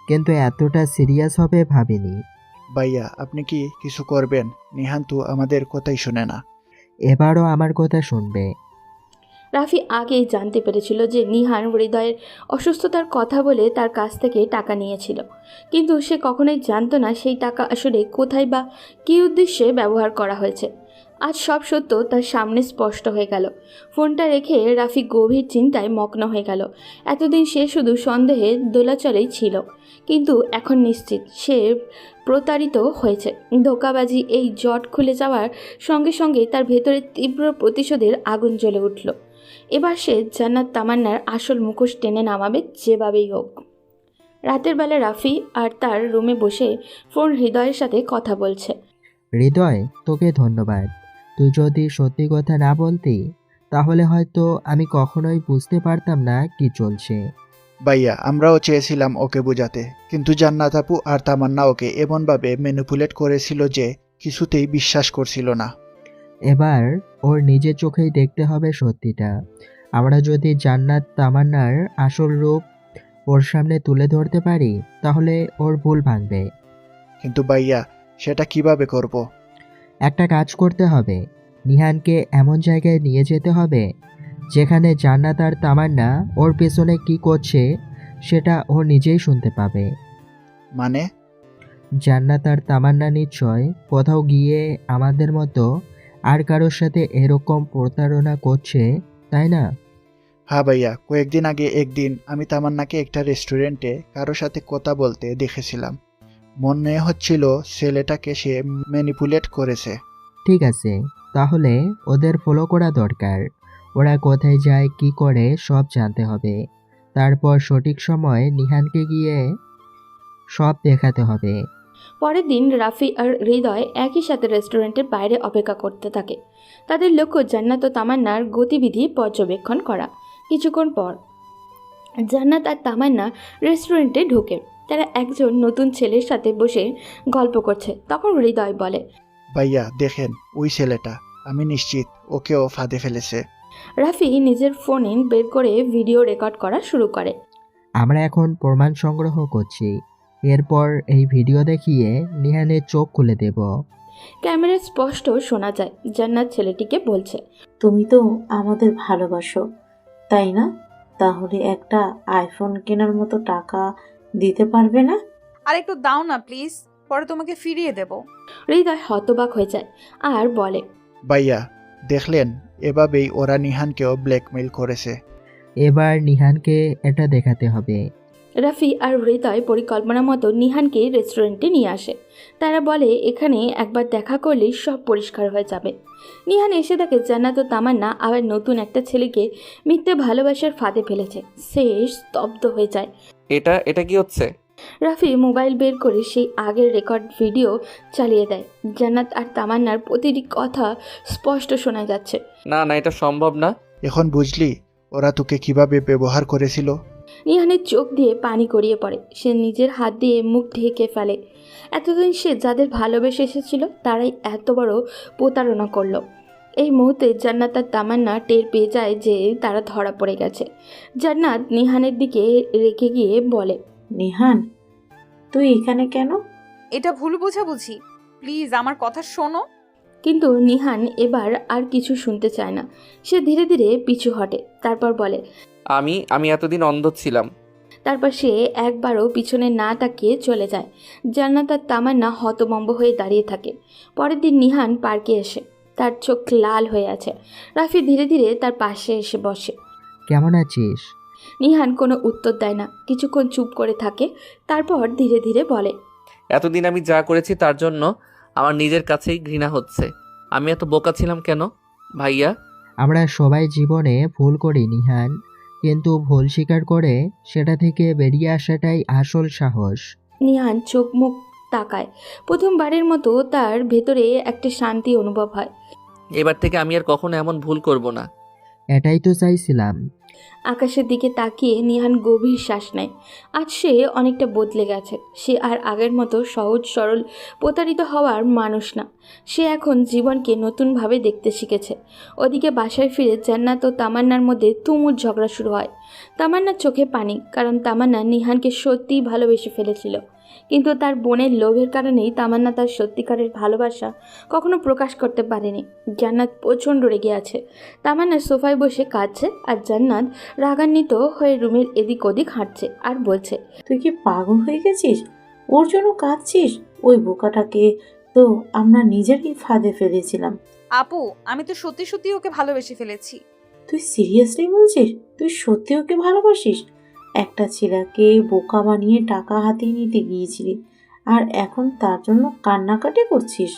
কিন্তু এতটা সিরিয়াস হবে ভাবিনি। ভাইয়া, আপনি কি কিছু করবেন? নিহান তো আমাদের কথাই শুনে না। এবারও আমার কথা শুনবে। রাফি আগেই জানতে পেরেছিল যে নিহান হৃদয়ের অসুস্থতার কথা বলে তার কাছ থেকে টাকা নিয়েছিল, কিন্তু সে কখনোই জানতো না সেই টাকা আসলে কোথায় বা কী উদ্দেশ্যে ব্যবহার করা হয়েছে। আজ সব সত্য তার সামনে স্পষ্ট হয়ে গেল। ফোনটা রেখে রাফি গভীর চিন্তায় মগ্ন হয়ে গেল। এতদিন সে শুধু সন্দেহে দোলাচলেই ছিল, কিন্তু এখন নিশ্চিত সে প্রতারিত হয়েছে। ধোঁকাবাজি এই জট খুলে যাওয়ার সঙ্গে সঙ্গে তার ভেতরে তীব্র প্রতিশোধের আগুন জ্বলে উঠল। এবার সে জান্নাত তামান্নার আসল মুখোশ টেনে নামাবে যেভাবেই হোক। রাতের বেলা রাফি আর তার রুমে বসে ফোন হৃদয়ের সাথে কথা বলছে। হৃদয়, তোকে ধন্যবাদ। তুই যদি সত্যি কথা না বলতি তাহলে হয়তো আমি কখনোই বুঝতে পারতাম না কি চলছে। ভাইয়া, আমরাও চেয়েছিলাম ওকে বোঝাতে, কিন্তু জান্নাত আপু আর তামান্না ওকে এমনভাবে ম্যানিপুলেট করেছিল যে কিছুতেই বিশ্বাস করছিল না। এবার ওর নিজের চোখেই দেখতে হবে সত্যিটা। আমরা যদি জান্নাত তামান্নার আসল রূপ ওর সামনে তুলে ধরতে পারি তাহলে ওর ভুল ভাঙবে। কিন্তু ভাইয়া, সেটা কিভাবে করব? একটা কাজ করতে হবে, নিহানকে এমন জায়গায় নিয়ে যেতে হবে যেখানে জান্নাত আর তামান্না ওর পেছনে কি করছে সেটা ও নিজেই শুনতে পাবে। মানে? জান্নাত আর তামান্না নিশ্চয় কোথাও গিয়ে আমাদের মতো আর কারোর সাথে এরকম প্রতারণা করছে, তাই না? হ্যাঁ ভাইয়া, কয়েকদিন আগে একদিন আমি তামান্নাকে একটা রেস্টুরেন্টে কারোর সাথে কথা বলতে দেখেছিলাম। মনে হচ্ছিল ছেলেটাকে সে ম্যানিপুলেট করেছে। ঠিক আছে, তাহলে ওদের ফলো করা দরকার। ওরা কোথায় যায় কি করে সব জানতে হবে। তারপর সঠিক সময় নিহানকে গিয়ে সব দেখাতে হবে। পরের দিন রাফি আর হৃদয় একই সাথে রেস্টুরেন্টের বাইরে অপেক্ষা করতে থাকে। তাদের লক্ষ্য জান্নাত ও তামান্নার গতিবিধি পর্যবেক্ষণ করা। কিছুক্ষণ পর জান্নাত আর তামান্না রেস্টুরেন্টে ঢোকে। তারা একজন নতুন ছেলের সাথে বসে গল্প করছে। তখন হৃদয় বলে, ভাইয়া দেখেন, ওই ছেলেটা, আমি নিশ্চিত ওকেও ফাঁদে ফেলেছে। রাফি নিজের ফোনে বের করে ভিডিও রেকর্ড করা শুরু করে। আমরা এখন প্রমাণ সংগ্রহ করছি, এরপর এই ভিডিও দেখিয়ে নিহানের চোখ খুলে দেব। ক্যামেরায় স্পষ্ট শোনা যায় জান্নাত ছেলেটিকে বলছে, তুমি তো আমাদের ভালোবাসো, তাই না? তাহলে একটা আইফোন কেনার মতো টাকা দিতে পারবে না? আর একটু দাও না প্লিজ, পরে তোমাকে ফিরিয়ে দেব। হৃদয় হতবাক হয়ে যায় আর বলে, ভাইয়া দেখলেন, এভাবেই ওরা নিহানকেও ব্ল্যাকমেইল করেছে। এবার নিহানকে এটা দেখাতে হবে। রাফি আর হৃদয় পরিকল্পনা মতো নিহানকে রেস্টুরেন্টে নিয়ে আসে। তারা বলে এখানে একবার দেখা করলেই সব পরিষ্কার হয়ে যাবে। নিহান এসে দেখে জান্নাত ও তামান্না আবার নতুন একটা ছেলেকে মিথ্যে ভালোবাসার ফাঁদে ফেলেছে। সে স্তব্ধ হয়ে যায়। এটা কি হচ্ছে? রাফি মোবাইল বের করে সেই আগের রেকর্ড ভিডিও চালিয়ে দেয়। জান্নাত আর তামান্নার প্রতিটি কথা স্পষ্ট শোনা যাচ্ছে। না না, এটা সম্ভব না। এখন বুঝলি ওরা তোকে কিভাবে ব্যবহার করেছিল? নিহানের চোখ দিয়ে পানি গড়িয়ে পড়ে। সে নিজের হাত দিয়ে মুখ ঢেকে ফেলে। এতদিন সে যাদের ভালোবেসে এসেছিল তারাই এত বড় প্রতারণা করলো। এই মুহূর্তে জান্নাত আর তামান্না টের পেয়ে যায় যে তারা ধরা পড়ে গেছে। জান্নাত নিহানের দিকে রেখে গিয়ে বলে, নিহান, তুই এখানে কেন? এটা ভুল বোঝাবুঝি, প্লিজ আমার কথা শোনো। কিন্তু নিহান এবার আর কিছু শুনতে চায় না। সে ধীরে ধীরে পিছু হটে, তারপর বলে, আমি এতদিন অন্ধ ছিলাম। তারপর সে একবারও পিছনে না তাকিয়ে চলে যায়। জান্নাত আর তামান্না হতভম্ব হয়ে দাঁড়িয়ে থাকে। পরের দিন নিহান পার্কে এসে তার চোখ লাল হয়ে আছে। রাফি ধীরে ধীরে তার পাশে এসে বসে। কেমন আছিস? নিহান কোনো উত্তর দেয় না, কিছুক্ষণ চুপ করে থাকে, তারপর ধীরে ধীরে বলে, এতদিন আমি যা করেছি তার জন্য আমার নিজের কাছেই ঘৃণা হচ্ছে। আমি এত বোকা ছিলাম কেন ভাইয়া? আমরা সবাই জীবনে ভুল করি নিহান, কিন্তু ভুল স্বীকার করে সেটা থেকে বেরিয়ে আসাটাই আসল সাহস। নিহান চোখ মুখ তাকায়। প্রথমবারের মতো তার ভেতরে একটা শান্তি অনুভব হয়। এবার থেকে আমি আর কখনো এমন ভুল করব না। এটাই তো চাইছিলাম। আকাশের দিকে তাকিয়ে নিহান গভীর শ্বাস নেয়। আজ সে অনেকটা বদলে গেছে। সে আর আগের মতো সহজ সরল প্রতারিত হওয়ার মানুষ না। সে এখন জীবনকে নতুনভাবে দেখতে শিখেছে। ওদিকে বাসায় ফিরে জান্নাত ও তামান্নার মধ্যে তুমুল ঝগড়া শুরু হয়। তামান্নার চোখে পানি, কারণ তামান্না নিহানকে সত্যিই ভালোবেসে ফেলেছিল। কিন্তু তার বোনের লোভের কারণেই তামান্না তার সত্যিকারের ভালোবাসা কখনো প্রকাশ করতে পারেনি। জান্নাত প্রচণ্ড রেগে আছে। তামান্না সোফায় বসে কাঁদছে আর জান্নাত রাগান্বিত হয়ে রুমের এদিক ওদিক হাঁটছে আর বলছে, তুই কি পাগল হয়ে গেছিস? ওর জন্য কাঁদছিস? ওই বোকাটাকে তো আমরা নিজেরই ফাঁদে ফেলেছিলাম। আপু, আমি তো সত্যি সত্যি ওকে ভালোবেসে ফেলেছি। তুই সিরিয়াসলি বলছিস? তুই সত্যি ওকে ভালোবাসিস? একটা ছেলেকে বোকা বানিয়ে টাকা হাতিয়ে নিতে গিয়েছিলি, আর এখন তার জন্য কান্নাকাটি করছিস?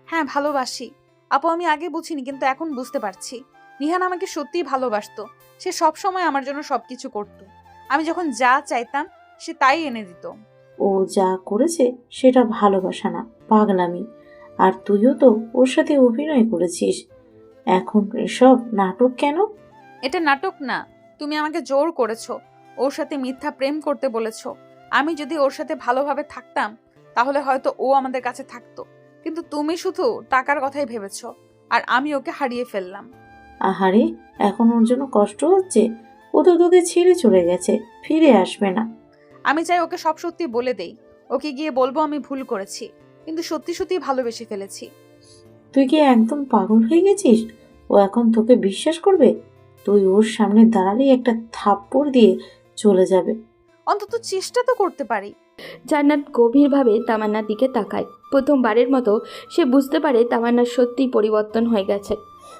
হ্যাঁ, ভালোবাসি আপু। আমি আগে বুঝিনি, কিন্তু এখন বুঝতে পারছি। নিহান আমাকে সত্যিই ভালোবাসতো। সে সব সময় আমার জন্য সবকিছু করত। আমি যখন যা চাইতাম সে তাই এনে দিত। ও যা করেছে সেটা ভালোবাসা না, পাগলামি। আর তুইও তো ওর সাথে অভিনয় করেছিস। এখন এসব নাটক কেন? এটা নাটক না, তুমি আমাকে জোর করেছো, ওর সাথে মিথ্যা প্রেম করতে বলেছো। আমি যদি ওর সাথে ভালোভাবে থাকতাম তাহলে হয়তো ও আমাদের কাছে থাকতো, কিন্তু তুমি শুধু টাকার কথাই ভেবেছো, আর আমি ওকে হারিয়ে ফেললাম। আহারে, এখন ওর জন্য কষ্ট হচ্ছে? ও তো তোকে ছেড়ে চলে গেছে, ফিরে আসবে না। আমি চাই ওকে সব সত্যি বলে দেই। ওকে গিয়ে বলবো আমি ভুল করেছি, কিন্তু সত্যি সত্যি ভালোবেসে ফেলেছি। তুই কি একদম পাগল হয়ে গেছিস? ও এখন তোকে বিশ্বাস করবে? তুই ওর সামনে দাঁড়ালেই একটা থাপ্পড় দিয়ে চলে যাবে। অন্তত চেষ্টা তো করতে পারি। জান্নাত গভীরভাবে তামান্নার দিকে তাকায়। প্রথমবারের মতো সে বুঝতে পারে তামান্নার সত্যিই পরিবর্তন হয়ে গেছে।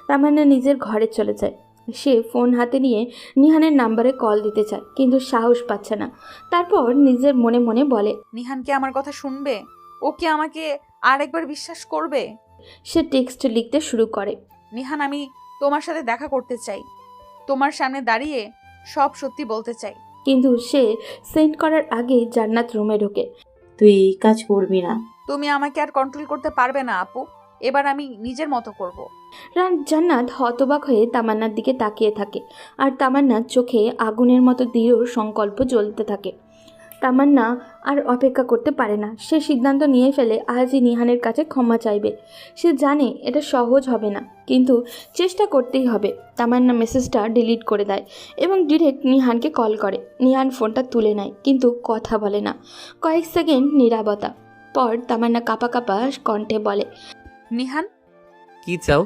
তামান্না নিজের ঘরে চলে যায়। সে ফোন হাতে নিয়ে নিহানের নাম্বারে কল দিতে চায়, কিন্তু সাহস পাচ্ছে না। তারপর নিজের মনে মনে বলে, নিহান কি আমার কথা শুনবে? ও কি আমাকে আর একবার বিশ্বাস করবে? সে টেক্সট লিখতে শুরু করে। নিহান, আমি তোমার সাথে দেখা করতে চাই। তোমার সামনে দাঁড়িয়ে সব সত্যি বলতে চাই। কিন্তু সে সেন্ড করার আগেই জান্নাত রুমে ঢোকে। তুই এই কাজ করবি না। তুমি আমাকে আর কন্ট্রোল করতে পারবে না আপু। এবার আমি নিজের মতো করব। জান্নাত হতবাক হয়ে তামান্নার দিকে তাকিয়ে থাকে, আর তামান্নার চোখে আগুনের মতো দৃঢ় সংকল্প জ্বলতে থাকে। তামান্না আর অপেক্ষা করতে পারে না। সে সিদ্ধান্ত নিয়ে ফেলে আজই নিহানের কাছে ক্ষমা চাইবে। সে জানে এটা সহজ হবে না, কিন্তু চেষ্টা করতেই হবে। তামান্না মেসেজটা ডিলিট করে দেয় এবং ডিরেক্ট নিহানকে কল করে। নিহান ফোনটা তুলে নেয়, কিন্তু কথা বলে না। কয়েক সেকেন্ড নীরবতা পর তামান্না কাঁপা কাঁপা কণ্ঠে বলে, নিহান, কি চাও?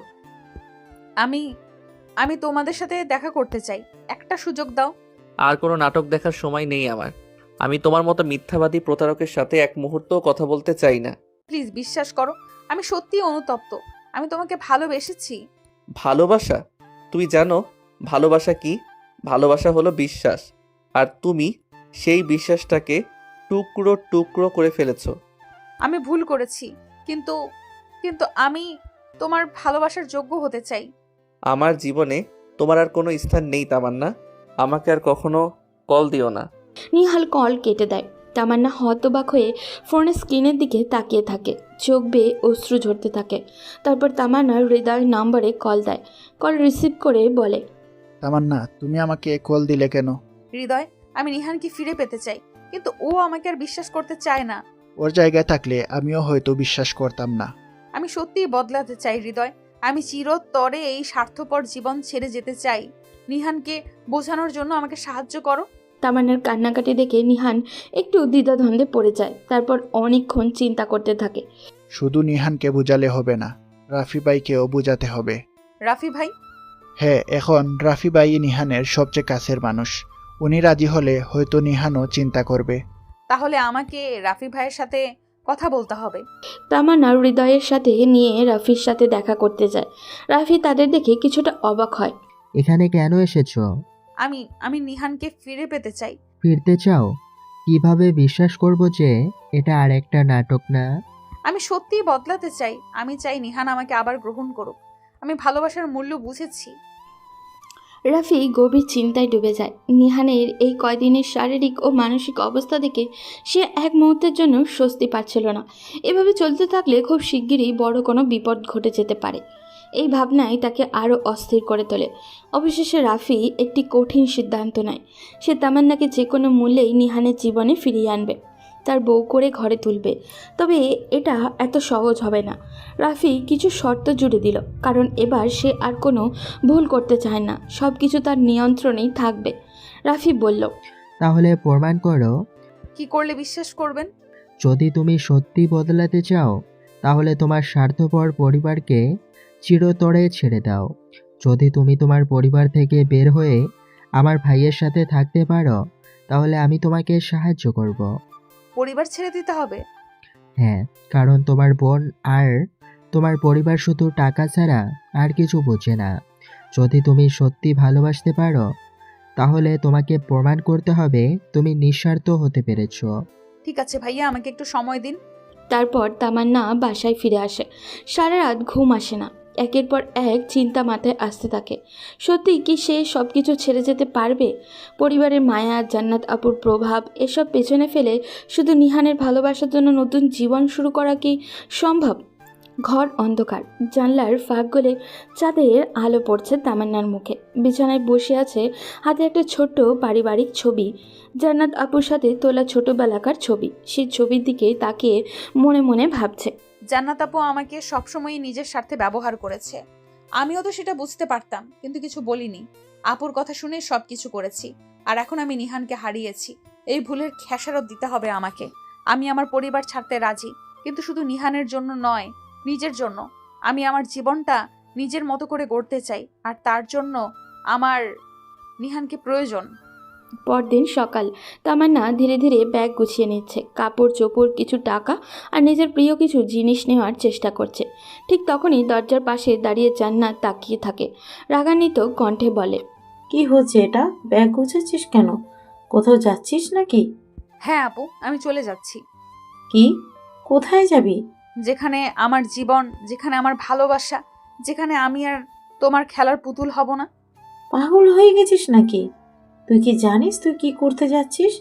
আমি তোমাদের সাথে দেখা করতে চাই। একটা সুযোগ দাও। আর কোনো নাটক দেখার সময় নেই আমার। আমি তোমার মতো মিথ্যাবাদী প্রতারকের সাথে এক মুহূর্তও কথা বলতে চাই না। প্লিজ বিশ্বাস করো, আমি সত্যিই অনুতপ্ত। আমি তোমাকে ভালোবেসেছি। ভালোবাসা? তুমি জানো ভালোবাসা কি? ভালোবাসা হলো বিশ্বাস, আর তুমি সেই বিশ্বাসটাকে টুকরো টুকরো করে ফেলেছো। আমি ভুল করেছি, কিন্তু কিন্তু আমি তোমার ভালোবাসার যোগ্য হতে চাই। আমার জীবনে তোমার আর কোনো স্থান নেই তামান্না। আমাকে আর কখনো কল দিও না। নিহাল কল কেটে দেয়। তামান্না হতবাক হয়ে ফোনের স্ক্রিনের দিকে তাকিয়ে থাকে। চোখ বেয়ে অশ্রু ঝরতে থাকে। তারপর তামান্নার হৃদয়ের নম্বরে কল দেয়। কল রিসিভ করে বলে, তামান্না, তুমি আমাকে কল দিলে কেন? হৃদয়, আমি নিহানকে ফিরে পেতে চাই, কিন্তু ও আমাকে আর বিশ্বাস করতে চায় না। ওর জায়গায় থাকলে আমিও হয়তো বিশ্বাস করতাম না। আমি সত্যিই বদলাতে চাই হৃদয়। আমি চিরতরে এই স্বার্থপর জীবন ছেড়ে যেতে চাই। নিহানকে বোঝানোর জন্য আমাকে সাহায্য করো। তামান্নার কান্নাকাটি দেখে নিহান একটু দ্বিধাদ্বন্দ্বে পড়ে যায়। তারপর অনেকক্ষণ চিন্তা করতে থাকে। শুধু নিহানকে বুঝালে হবে না, রাফি ভাইকেও বুঝাতে হবে। রাফি ভাই? হ্যাঁ, এখন রাফি ভাই নিহানের সবচেয়ে কাছের মানুষ। উনি রাজি হলে হয়তো নিহানও চিন্তা করবে। তাহলে আমাকে রাফি ভাইয়ের সাথে কথা বলতে হবে। তামান্না হৃদয়ের সাথে নিয়ে রাফির সাথে দেখা করতে যায়। রাফি তাদের দেখে কিছুটা অবাক হয়। এখানে কেন এসেছো? আমি নিহানকে ফিরে পেতে চাই। ফিরতে চাও? কিভাবে বিশ্বাস করব যে এটা আর একটা নাটক না? আমি সত্যিই বদলাতে চাই। আমি চাই নিহান আমাকে আবার গ্রহণ করুক। আমি ভালোবাসার মূল্য বুঝেছি। রাফি গভীর চিন্তায় ডুবে যায়। নিহানের এই কয়দিনের শারীরিক ও মানসিক অবস্থা দেখে সে এক মুহূর্তের জন্য স্বস্তি পাচ্ছিল না। এভাবে চলতে থাকলে খুব শিগগিরই বড় কোনো বিপদ ঘটে যেতে পারে। এই ভাবনাই তাকে আরও অস্থির করে তোলে। অবশেষে রাফি একটি কঠিন সিদ্ধান্ত নেয়। সে তামান্নাকে যে কোনো মূল্যেই নিহানের জীবনে ফিরিয়ে আনবে, তার বউ করে ঘরে তুলবে। তবে এটা এত সহজ হবে না। রাফি কিছু শর্ত জুড়ে দিল, কারণ এবার সে আর কোনো ভুল করতে চায় না। সব কিছু তার নিয়ন্ত্রণেই থাকবে। রাফি বলল, তাহলে প্রমাণ করো। কি করলে বিশ্বাস করবেন? যদি তুমি সত্যি বদলাতে চাও তাহলে তোমার স্বার্থপর পরিবারকে চিরতরে ছেড়ে দাও। যদি তুমি তোমার পরিবার থেকে বের হয়ে আমার ভাইয়ের সাথে থাকতে পারো তাহলে আমি তোমাকে সাহায্য করব। পরিবার ছেড়ে দিতে হবে? হ্যাঁ, কারণ তোমার বোন আর তোমার পরিবার শুধু টাকা ছাড়া আর কিছু বোঝে না। যদি তুমি সত্যি ভালোবাসতে পারো তাহলে তোমাকে প্রমাণ করতে হবে তুমি নিঃস্বার্থ হতে পেরেছো। ঠিক আছে ভাইয়া, আমাকে একটু সময় দিন। তারপর তামান্না বাসায় ফিরে আসে। সারা রাত ঘুম আসে না। একের পর এক চিন্তা মাথায় আসতে থাকে। সত্যি কি সে সব কিছু ছেড়ে যেতে পারবে? পরিবারের মায়া, জান্নাত আপুর প্রভাব এসব পেছনে ফেলে শুধু নিহানের ভালোবাসার জন্য নতুন জীবন শুরু করা কি সম্ভব? ঘর অন্ধকার। জানলার ফাঁক গলে চাঁদের আলো পড়ছে তামান্নার মুখে। বিছানায় বসে আছে, হাতে একটা ছোট্ট পারিবারিক ছবি, জান্নাত আপুর সাথে তোলা ছোটবেলাকার ছবি। সেই ছবির দিকে তাকিয়ে মনে মনে ভাবছে, জান্নাত আপু আমাকে সবসময়ই নিজের স্বার্থে ব্যবহার করেছে। আমিও তো সেটা বুঝতে পারতাম, কিন্তু কিছু বলিনি। আপুর কথা শুনে সবকিছু করেছি। আর এখন আমি নিহানকে হারিয়েছি। এই ভুলের খেসারত দিতে হবে আমাকে। আমি আমার পরিবার ছাড়তে রাজি, কিন্তু শুধু নিহানের জন্য নয়, নিজের জন্য। আমি আমার জীবনটা নিজের মতো করে গড়তে চাই, আর তার জন্য আমার নিহানকে প্রয়োজন। পরদিন সকাল। তামান্না ধীরে ধীরে ব্যাগ গুছিয়ে নিচ্ছে, কাপড় চোপড়, কিছু টাকা আর নিজের প্রিয় কিছু জিনিস নেওয়ার চেষ্টা করছে। ঠিক তখনই দরজার পাশে দাঁড়িয়ে জান্নাত তাকিয়ে থাকে। রাগান্বিত কণ্ঠে বলে, কি হচ্ছে এটা? ব্যাগ গুছাচ্ছিস কেন? কোথাও যাচ্ছিস নাকি? হ্যাঁ আপু, আমি চলে যাচ্ছি। কি? কোথায় যাবি? যেখানে আমার জীবন, যেখানে আমার ভালোবাসা, যেখানে আমি আর তোমার খেলার পুতুল হব না। পাগল হয়ে গেছিস নাকি? তুই কি জানিস তুই কি করতে যাচ্ছিস?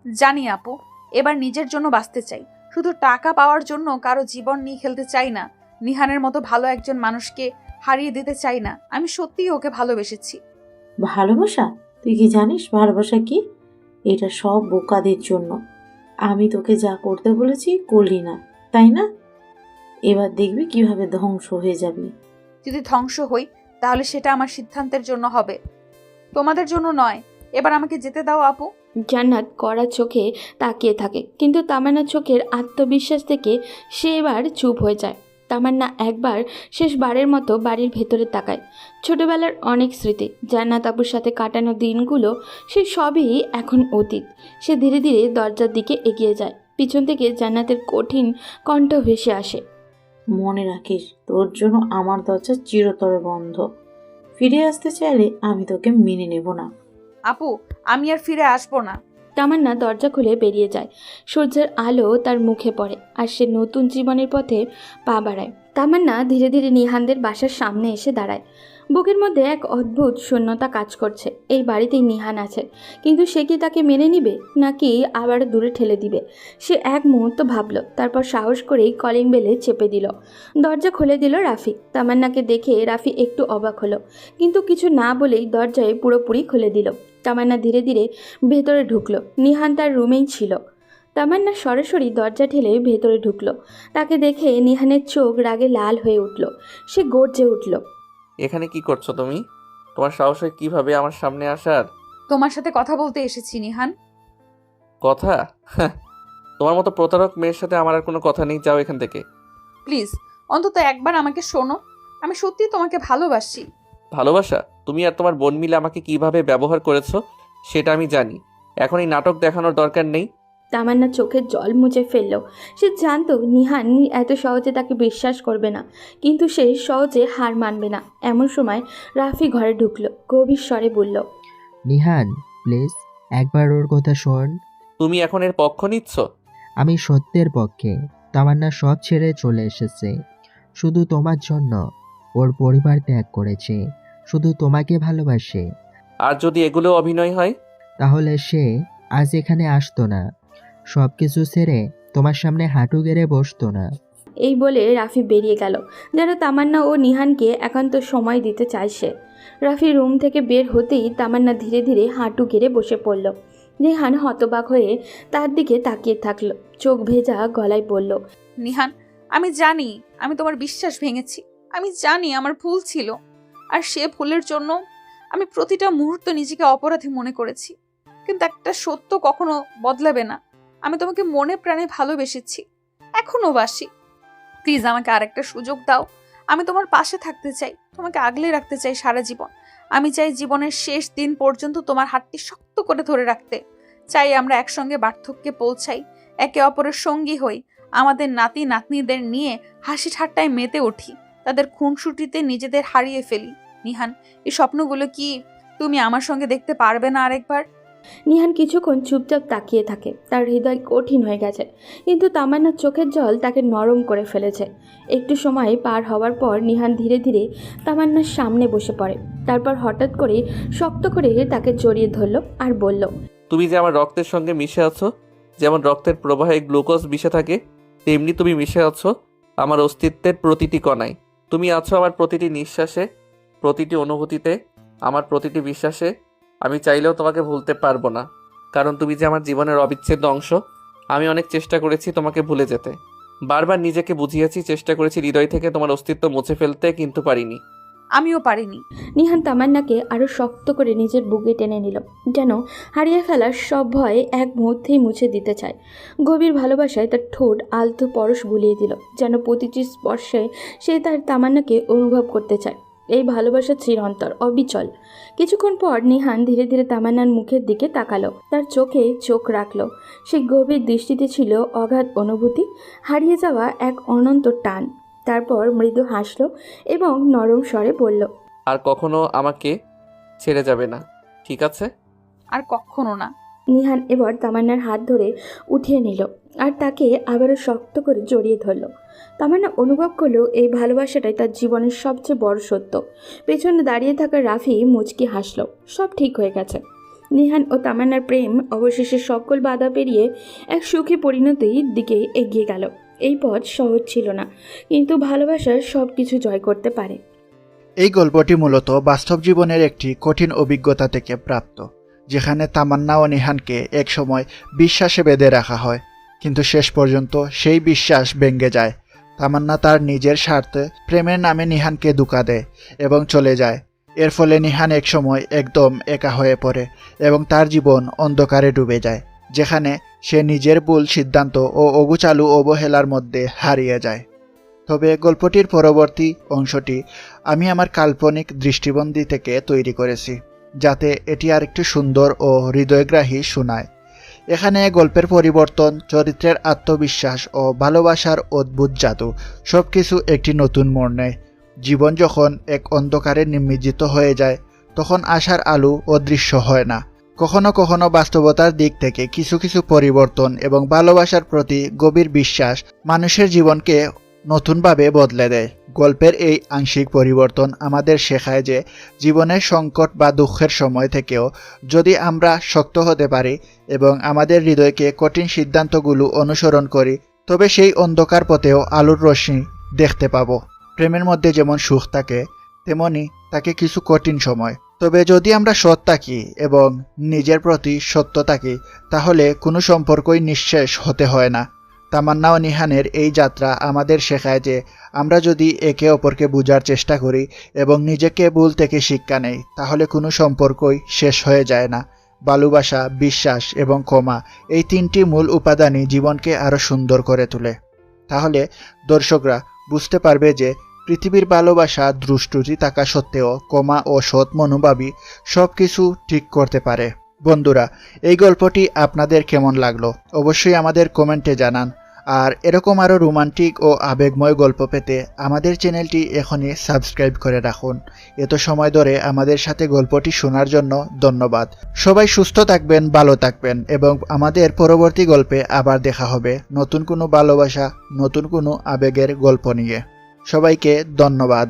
জানি আপু, এবার নিজের জন্য বাঁচতে চাই। শুধু টাকা পাওয়ার জন্য কারো জীবন নিয়ে খেলতে চাই না। নিহানের মতো ভালো একজন মানুষকে হারিয়ে দিতে চাই না। আমি সত্যিই ওকে ভালোবেসেছি। ভালোবাসা? তুই কি জানিস ভালোবাসা কি? এটা সব বোকাদের জন্য। আমি তোকে যা করতে বলেছি করলি না, তাই না? এবার দেখবি কিভাবে ধ্বংস হয়ে যাবি। যদি ধ্বংস হই তাহলে সেটা আমার সিদ্ধান্তের জন্য হবে, তোমাদের জন্য নয়। এবার আমাকে যেতে দাও আপু। জান্নাত কড়া চোখে তাকিয়ে থাকে, কিন্তু তামান্নার চোখের আত্মবিশ্বাস থেকে সে এবার চুপ হয়ে যায়। তামান্না একবার শেষবারের মতো বাড়ির ভেতরে তাকায়। ছোটবেলার অনেক স্মৃতি, জান্নাত আপুর সাথে কাটানো দিনগুলো, সে সবই এখন অতীত। সে ধীরে ধীরে দরজার দিকে এগিয়ে যায়। পিছন থেকে জান্নাতের কঠিন কণ্ঠ ভেসে আসে, মনে রাখিস তোর জন্য আমার দরজা চিরতরে বন্ধ। ফিরে আসতে চাইলে আমি তোকে মেনে নেব না। আপু, আমি আর ফিরে আসবো না। তামান্না দরজা খুলে বেরিয়ে যায়। সূর্যের আলো তার মুখে পড়ে আর সে নতুন জীবনের পথে পা বাড়ায়। তামান্না ধীরে ধীরে নিহানদের বাসার সামনে এসে দাঁড়ায়। বুকের মধ্যে এক অদ্ভুত শূন্যতা কাজ করছে। এই বাড়িতেই নিহান আছে, কিন্তু সে কি তাকে মেনে নিবে নাকি আবার দূরে ঠেলে দিবে? সে এক মুহূর্ত ভাবল, তারপর সাহস করেই কলিং বেলে চেপে দিল। দরজা খুলে দিল রাফি। তামান্নাকে দেখে রাফি একটু অবাক হলো, কিন্তু কিছু না বলেই দরজায় পুরোপুরি খুলে দিল। তামান্না ধীরে ধীরে ভেতরে ঢুকলো। নিহান তার রুমেই ছিল। তামান্না সরাসরি দরজা ঠেলে ভেতরে ঢুকলো। তাকে দেখে নিহানের চোখ রাগে লাল হয়ে উঠল। সে গর্জে উঠল। এখানে কি করছো তুমি? তোমার সাহস হয় কিভাবে আমার সামনে আসার? তোমার সাথে কথা বলতে এসেছি নিহান। কথা? হ্যাঁ, তোমার মতো প্রতারক মেয়ের সাথে আমার আর কোনো কথা নেই, যাও এখান থেকে। প্লিজ অন্তত একবার আমাকে শোনো, আমি সত্যি তোমাকে ভালোবাসি। ভালোবাসা? তুমি আর তোমার বোন মিলে আমাকে কিভাবে ব্যবহার করেছো সেটা আমি জানি। এখন এই নাটক দেখানোর দরকার নেই। তামান্না চোখের জল মুছে ফেলল। সে জানতো নিহান এত সহজে তাকে বিশ্বাস করবে না, কিন্তু সে সহজে হার মানবে না। এমন সময় রাফি ঘরে ঢুকলো, গভীর স্বরে বলল, নিহান প্লিজ একবার ওর কথা শোন। তুমি এখন এর পক্ষ নিচ্ছ? আমি সত্যের পক্ষে। তামান্না সব ছেড়ে চলে এসেছে শুধু তোমার জন্য। ওর পরিবার ত্যাগ করেছে, শুধু তোমাকে ভালোবাসে। আর যদি এগুলো অভিনয় হয়? তাহলে সে আজ এখানে আসতো না, সব কিছু ছেড়ে তোমার সামনে হাঁটু গেড়ে বসতো না। এই বলে রাফি বেরিয়ে গেল, যেন তামান্না ও নিহানকে একান্ত সময় দিতে চাইছে। রাফি রুম থেকে বের হতেই তামান্না ধীরে ধীরে হাঁটু গেড়ে বসে পড়ল। নিহান হতবাক হয়ে তার দিকে তাকিয়ে থাকলো, চোখ ভেজা গলায় বলল, নিহান, আমি জানি আমি তোমার বিশ্বাস ভেঙেছি। আমি জানি আমার ভুল ছিল, আর সে ভুলের জন্য আমি প্রতিটা মুহূর্ত নিজেকে অপরাধী মনে করেছি। কিন্তু একটা সত্য কখনো বদলাবে না, আমি তোমাকে মনে প্রাণে ভালোবেসেছি, এখনো বাসি। প্লিজ আমাকে আরেকটা সুযোগ দাও। আমি তোমার পাশে থাকতে চাই, তোমাকে আগলে রাখতে চাই সারা জীবন। আমি চাই জীবনের শেষ দিন পর্যন্ত তোমার হাতটি শক্ত করে ধরে রাখতে চাই। আমরা একসঙ্গে বার্ধক্যে পৌঁছাই, একে অপরের সঙ্গী হই, আমাদের নাতি নাতনিদের নিয়ে হাসি ঠাট্টায় মেতে উঠি, তাদের খুনসুটিতে নিজেদের হারিয়ে ফেলি। নিহান, এই স্বপ্নগুলো কি তুমি আমার সঙ্গে দেখতে পারবে না আরেকবার? নিহান কিছুক্ষণ চুপচাপ তাকিয়ে থাকে। তার হৃদয় কঠিন হয়ে গেছে, কিন্তু তামান্নার চোখের জল তাকে নরম করে ফেলেছে। একটু সময় পার হওয়ার পর নিহান ধীরে ধীরে তামান্নার সামনে বসে পড়ে। তারপর হঠাৎ করে শক্ত করে তাকে জড়িয়ে ধরল আর বলল, তুমি যে আমার রক্তের সঙ্গে মিশে আছো, যেমন রক্তের প্রবাহে গ্লুকোজ মিশে থাকে, তেমনি তুমি মিশে আছো আমার অস্তিত্বের প্রতিটি কণায়। তুমি আছো আমার প্রতিটি নিঃশ্বাসে, প্রতিটি অনুভূতিতে, আমার প্রতিটি বিশ্বাসে। আমি চাইলেও তোমাকে ভুলতে পারবো না, কারণ তুমি যে আমার জীবনের অবিচ্ছেদ্য অংশ। আমি অনেক চেষ্টা করেছি তোমাকে ভুলে যেতে, বারবার নিজেকে বুঝিয়েছি, চেষ্টা করেছি হৃদয় থেকে তোমার অস্তিত্ব মুছে ফেলতে, কিন্তু পারিনি। আমিও পারিনি। নিহান তামান্নাকে আরও শক্ত করে নিজের বুকে টেনে নিল, যেন হারিয়ে ফেলার সব ভয় এক মুহূর্তেই মুছে দিতে চায়। গভীর ভালোবাসায় তার ঠোঁট আলতো পরশ বুলিয়ে দিল, যেন প্রতিটি স্পর্শে সে তার তামান্নাকে অনুভব করতে চায়। এই ভালোবাসা চিরন্তর, অবিচল। কিছুক্ষণ পর নিহান ধীরে ধীরে তামান্নার মুখের দিকে তাকালো, তার চোখে চোখ রাখলো। সেই গভীর দৃষ্টিতে ছিল অগাধ অনুভূতি, হারিয়ে যাওয়া এক অনন্ত টান। তারপর মৃদু হাসলো এবং নরম স্বরে বলল, আর কখনো আমাকে ছেড়ে যাবে না, ঠিক আছে? আর কখনো না। নিহান এবার তামান্নার হাত ধরে উঠিয়ে নিল আর তাকে আবারও শক্ত করে জড়িয়ে ধরল। তামান্না অনুভব করলো এই ভালোবাসাটাই তার জীবনের সবচেয়ে বড় সত্য। পেছনে দাঁড়িয়ে থাকা রাফি মুচকি হাসল। সব ঠিক হয়ে গেছে। নিহান ও তামান্নার প্রেম অবশেষে সকল বাধা পেরিয়ে এক সুখী পরিণতির দিকে এগিয়ে গেল। এই পথ সহজ ছিল না, কিন্তু ভালোবাসার সব কিছু জয় করতে পারে। এই গল্পটি মূলত বাস্তব জীবনের একটি কঠিন অভিজ্ঞতা থেকে প্রাপ্ত, যেখানে তামান্না ও নিহানকে একসময় বিশ্বাসে বেঁধে রাখা হয়, কিন্তু শেষ পর্যন্ত সেই বিশ্বাস ভেঙে যায়। তামান্না তার নিজের স্বার্থে প্রেমের নামে নিহানকে ধোঁকা দেয় এবং চলে যায়। এর ফলে নিহান একসময় একদম একা হয়ে পড়ে এবং তার জীবন অন্ধকারে ডুবে যায়, যেখানে সে নিজের ভুল সিদ্ধান্ত ও অগোছালো অবহেলার মধ্যে হারিয়ে যায়। তবে গল্পটির পরবর্তী অংশটি আমি আমার কাল্পনিক দৃষ্টিভঙ্গি থেকে তৈরি করেছি, যাতে এটি আরেকটু সুন্দর ও হৃদয়গ্রাহী শোনায়। এখানে গল্পের পরিবর্তন, চরিত্রের আত্মবিশ্বাস ও ভালোবাসার অদ্ভুত জাদু সবকিছু একটি নতুন মোড় নেয়। জীবন যখন এক অন্ধকারে নিমজ্জিত হয়ে যায়, তখন আশার আলো অদৃশ্য হয় না। কখনো কখনো বাস্তবতার দিক থেকে কিছু কিছু পরিবর্তন এবং ভালোবাসার প্রতি গভীর বিশ্বাস মানুষের জীবনকে নতুনভাবে বদলে দেয়। গল্পের এই আংশিক পরিবর্তন আমাদের শেখায় যে জীবনের সংকট বা দুঃখের সময় থেকেও যদি আমরা শক্ত হতে পারি এবং আমাদের হৃদয়কে কঠিন সিদ্ধান্তগুলো অনুসরণ করি, তবে সেই অন্ধকার পথেও আলোর রশ্মি দেখতে পাবো। প্রেমের মধ্যে যেমন সুখ থাকে, তেমনি থাকে কিছু কঠিন সময়। তবে যদি আমরা সৎ থাকি এবং নিজের প্রতি সত্য থাকি তাহলে কোনো সম্পর্কই নিঃশেষ হতে হয় না। তামান্না ও নিহানের এই যাত্রা আমাদের শেখায় যে আমরা যদি একে অপরকে বোঝার চেষ্টা করি এবং নিজেকে ভুল থেকে শিক্ষা নেই তাহলে কোনো সম্পর্কই শেষ হয়ে যায় না। ভালোবাসা, বিশ্বাস এবং ক্ষমা এই তিনটি মূল উপাদানই জীবনকে আরও সুন্দর করে তোলে। তাহলে দর্শকরা বুঝতে পারবে যে পৃথিবীর ভালোবাসা দুষ্টুটি থাকা সত্ত্বেও ক্ষমা ও সৎ মনোভাবই সব কিছু ঠিক করতে পারে। বন্ধুরা, এই গল্পটি আপনাদের কেমন লাগলো অবশ্যই আমাদের কমেন্টে জানান। আর এরকম আরও রোমান্টিক ও আবেগময় গল্প পেতে আমাদের চ্যানেলটি এখনই সাবস্ক্রাইব করে রাখুন। এত সময় ধরে আমাদের সাথে গল্পটি শোনার জন্য ধন্যবাদ। সবাই সুস্থ থাকবেন, ভালো থাকবেন এবং আমাদের পরবর্তী গল্পে আবার দেখা হবে নতুন কোনো ভালোবাসা, নতুন কোনো আবেগের গল্প নিয়ে। সবাইকে ধন্যবাদ।